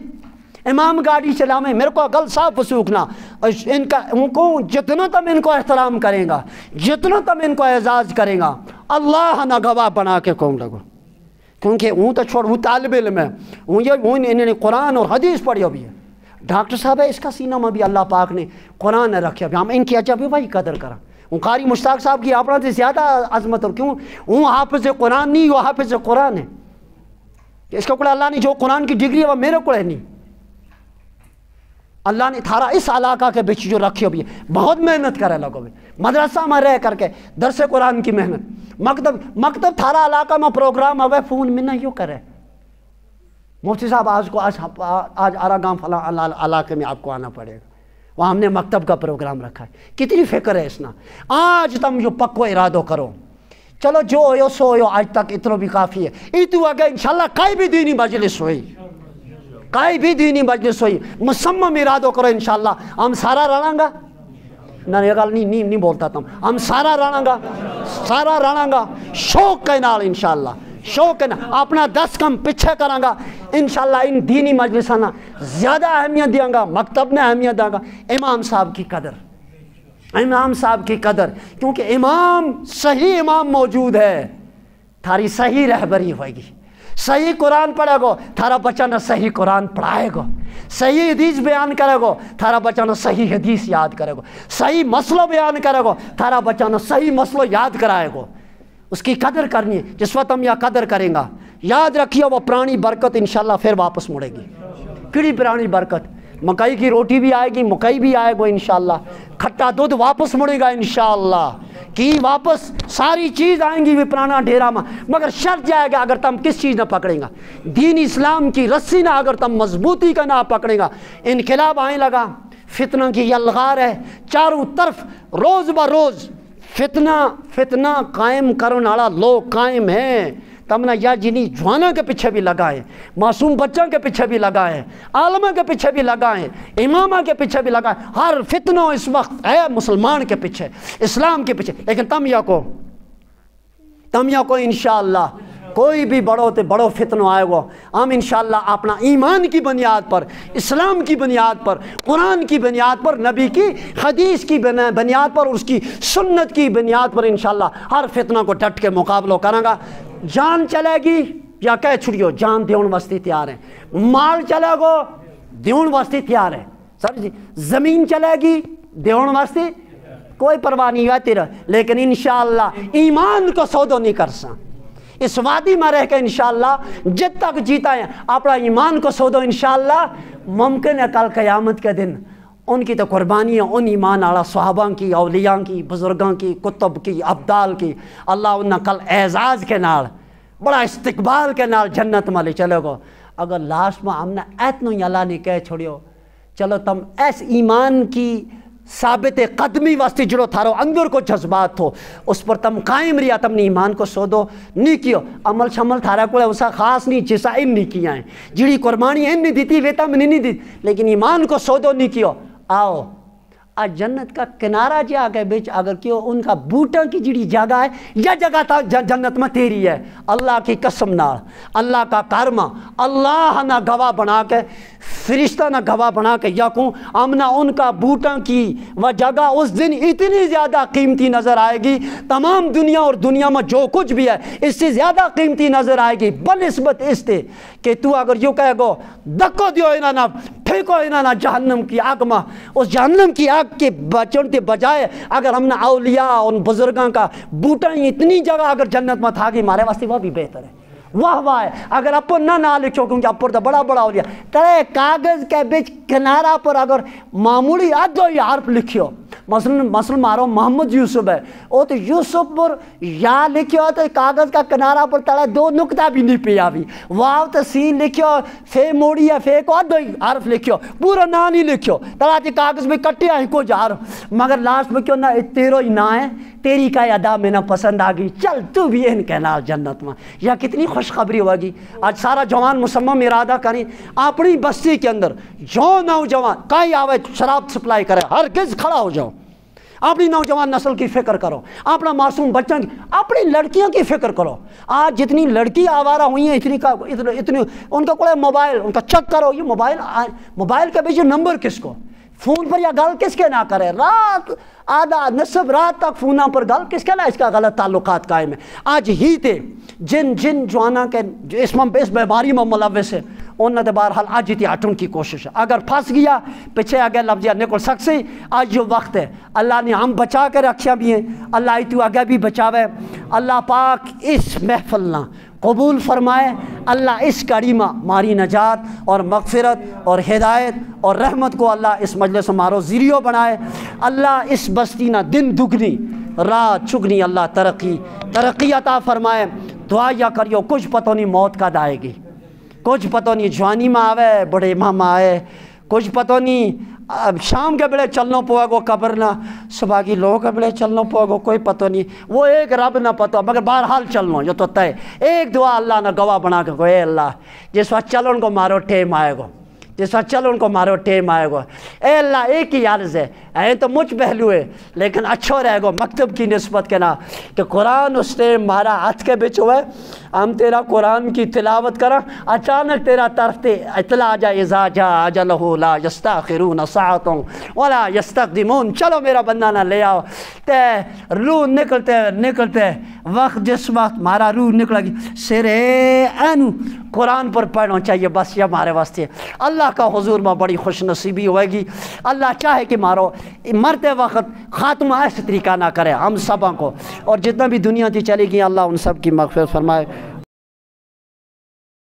امام گاڑی چلاویں, میرے کو گل صاف وسوکنا. ان کو جتنا تم ان کو احترام کریں گا, جتنا تم ان کو اعزاز کریں گا, اللہ نہ گواہ بنا کے کون لگو. کیونکہ وہ تو چھوڑ وہ طالب علم ہے, انہوں نے قرآن اور حدیث پڑھی بھی ہے. ڈاکٹر صاحب ہے اس کا سینہ میں بھی اللہ پاک نے قرآن رکھا بھی, ہم ان کی اچھا بھی وہی قدر کریں. وہ قاری مشتاق صاحب کی اپنا سے زیادہ عظمت ہو, کیوں وہ حافظ قرآن نہیں, وہ حافظ قرآن ہے. اس کو اللہ نے جو قرآن کی ڈگری ہے وہ میرے کو ہے نہیں, اللہ نے تھارا اس علاقہ کے بچ جو رکھی ہوئی ہے, بہت محنت کرے لوگوں میں, مدرسہ میں رہ کر کے درس قرآن کی محنت. مکتب تھارا علاقہ میں پروگرام ہوئے فون میں نہ یوں کرے, مفتی صاحب آج آرا گام فلاں علاقے میں آپ کو آنا پڑے گا, وہاں ہم نے مکتب کا پروگرام رکھا ہے. کتنی فکر ہے اس نا. آج تم جو پکو ارادو کرو, چلو جو ہو سو ہو, آج تک اتنا بھی کافی ہے. ایتو اگر انشاءاللہ کئی بھی دینی مجلس ہوئی, کئی بھی دینی مجلس ہوئی, مصمم ارادو کرو انشاءاللہ ہم سارا رہنا گا. نہ یہ گل نہیں بولتا تم, ہم سارا رہنا گا شوق کے نال انشاءاللہ, شوق ہے نا. اپنا 10 کم پیچھے کروں گا انشاءاللہ. ان دینی مجلسوں زیادہ اہمیت دیا گا, مکتب نے اہمیت دیا گا. امام صاحب کی قدر, امام صاحب کی قدر, کیونکہ امام صحیح امام موجود ہے, تھاری صحیح رہبری ہوئے گی. صحیح قرآن پڑھے گو, تھارا بچہ نہ صحیح قرآن پڑھائے گو. صحیح حدیث بیان کرے گو, تھارا بچہ نہ صحیح حدیث یاد کرے گو. صحیح مسئلہ بیان کرے گو, تھارا بچہ نہ صحیح مسئلہ یاد کرائے گو. اس کی قدر کرنی ہے. جس وقت ہم یہ قدر کریں گا, یاد رکھیے وہ پرانی برکت انشاءاللہ پھر واپس مڑے گی. کڑی پرانی برکت مکئی کی روٹی بھی آئے گی مکئی بھی آئے گا انشاءاللہ کھٹا دودھ واپس مڑے گا انشاءاللہ کی واپس ساری چیز آئیں گی بھی پرانا ڈھیرا مگر شرط جائے گا اگر تم کس چیز نہ پکڑیں گا دین اسلام کی رسی نہ اگر تم مضبوطی کا نہ پکڑیں گا انقلاب آئیں لگا فتنہ کی یلغار ہے چاروں طرف روز بروز فتنہ قائم کرنے والا لوگ قائم ہیں تمنا یا جنی جوانوں کے پیچھے بھی لگائیں معصوم بچوں کے پیچھے بھی لگائیں عالموں کے پیچھے بھی لگائیں اماموں کے پیچھے بھی لگائیں ہر فتنہ اس وقت ہے مسلمان کے پیچھے اسلام کے پیچھے لیکن تم یا کو انشاءاللہ کوئی بھی بڑو تے بڑو فتنہ آئے گا ہم انشاءاللہ اپنا ایمان کی بنیاد پر اسلام کی بنیاد پر قرآن کی بنیاد پر نبی کی حدیث کی بنیاد پر اس کی سنت کی بنیاد پر انشاءاللہ ہر فتنہ کو ڈٹ کے مقابلہ کریں گا جان چلے گی یا کہہ چھڑیو جان دیون واسطے تیار ہیں مال چلے گو دیون واسطے تیار ہے سر جی زمین چلے گی دیون واسطے کوئی پرواہ نہیں ہے تیرا لیکن انشاءاللہ ایمان کو سودو نہیں کر سا اس وادی میں رہ کے انشاءاللہ جب تک جیتا ہے اپنا ایمان کو سودو انشاءاللہ ممکن ہے کل قیامت کے دن ان کی تو قربانیاں ان ایمان آڑا صحابہ کی اولیاء کی بزرگاں کی کتب کی ابدال کی اللہ انہا کل اعزاز کے نال بڑا استقبال کے نال جنت میں لے چلے گو اگر لاسٹ میں ہم نے ایتنو اللہ نے کہہ چھوڑیو چلو تم ایس ایمان کی ثابت قدمی واسطے جڑو تھارو اندر کو جذبات ہو اس پر تم قائم ریا تم نے ایمان کو سودو نہیں کیو عمل شمل تھارا کو اسا خاص نہیں جیسا ان نہیں کیا ہیں جڑی قربانی ان نہیں دیتی ویتا میں نہیں دیتی لیکن ایمان کو سودو نہیں کیو آؤ آج جنت کا کنارہ جا کے بیچ اگر کیوں ان کا بوٹا کی جڑی جگہ ہے یا جگہ تا جنت میں تیری ہے اللہ کی قسم نال اللہ کا کرمہ اللہ نہ گواہ بنا کے فرشتہ نہ گواہ بنا کے یقوں امنا ان کا بوٹا کی وہ جگہ اس دن اتنی زیادہ قیمتی نظر آئے گی تمام دنیا اور دنیا میں جو کچھ بھی ہے اس سے زیادہ قیمتی نظر آئے گی بنسبت اس تے کہ تو اگر یوں کہے گو دکو دیو انہاں نہ پھینکو انہاں نہ جہنم کی آگ میں اس جہنم کی آگ کے بچن کے بجائے اگر ہم نے اولیاء ان بزرگاں کا بوٹا اتنی جگہ اگر جنت میں تھا گی مارے واسطے وہ بھی بہتر ہے واہ واہ ہے اگر اپن نہ لکھو کیونکہ اپر تو بڑا بڑا اولیاء ترے کاغذ کے بیچ کنارہ پر اگر معمولی ادو ہی حرف لکھو مثلا مارو محمد یوسف ہے وہ تو یوسف پر یا لکھو تو کاغذ کا کنارہ پر تڑے دو نکتہ بھی نہیں پیا بھی واو تو سین لکھو فے موڑی ہے فے کو ادو ہی حرف لکھو پورا نا نہیں لکھو تڑا تی کاغذ میں کٹے ہیں کو جا رہا مگر لاسٹ میں کیوں نہ تیرو ہی نہ ہے تیری کا ادا میں نہ پسند آگئی چل تو بھی ان کے نال جنت میں یا کتنی خوشخبری ہوگی آج سارا جوان مصمم ارادہ کریں اپنی بستی کے اندر جو نوجوان کہیں آوے شراب سپلائی کرے ہرگز کھڑا ہو جاؤ اپنی نوجوان نسل کی فکر کرو اپنا معصوم بچوں کی اپنی لڑکیوں کی فکر کرو آج جتنی لڑکی آوارہ ہوئی ہیں اتنی ان کا کوئی موبائل ان کا چیک کرو یہ موبائل کے بیچ نمبر کس کو فون پر یا گل کس کے نہ کرے رات آدھا نصف رات تک فونہ پر گل کس کے نہ اس کا غلط تعلقات قائم ہے آج ہی تے جن جوانا کے اس بیماری میں ملوث ہے انہوں نے بہرحال آج ہی ہٹن کی کوشش ہے اگر پھنس گیا پیچھے آگے لفظیہ نکل سکسی آج جو وقت ہے اللہ نے ہم بچا کے رکھیا بھی ہیں اللہ تو آگے بھی بچاوے اللہ پاک اس محفل نہ قبول فرمائے اللہ اس کڑی میں ماری نجات اور مغفرت اور ہدایت اور رحمت کو اللہ اس مجلس مارو ذریعہ بنائے اللہ اس بستی نہ دن دگنی رات چگنی اللہ ترقی عطا فرمائے دعا یا کریو کچھ پتہ نہیں موت کا دائے گی کچھ پتہ نہیں جوانی میں آوے بڑے ماں آئے کچھ پتہ نہیں شام کے بڑے چلنا پوئے گو قبر نہ صبح کی لوگ کے بڑے چلنا پوئے گو کوئی پتہ نہیں وہ ایک رب نہ پتہ مگر بہرحال چلنا یہ تو طے ایک دعا اللہ نہ گواہ بنا کے اے اللہ جس وقت چلن کو مارو ٹیم آئے گو جس وقت چلن کو مارو ٹیم آئے گو اے اللہ ایک ہی عرض ہے اے تو مجھ پہلو ہے لیکن اچھو رہے گو مکتب کی نسبت کے نا کہ قرآن اس ٹیم مارا ہاتھ کے بچ ہوئے ہم تیرا قرآن کی تلاوت کرا اچانک تیرا طرف تے اطلاع جا اذا جا اجلہ لا یستاخرون ساعتا ولا یستقدمون چلو میرا بندہ نہ لے آؤ تے روح نکلتے وقت جس وقت مارا روح نکلا گی سرے اینو قرآن پر پڑھنا چاہیے بس یہ ہمارے واسطے اللہ کا حضور میں بڑی خوش نصیبی ہوئے گی اللہ چاہے کہ مارو مرتے وقت خاتمہ ایسے طریقہ نہ کرے ہم سبوں کو اور جتنا بھی دنیا تھی چلی گئی اللہ ان سب کی مغفرت فرمائے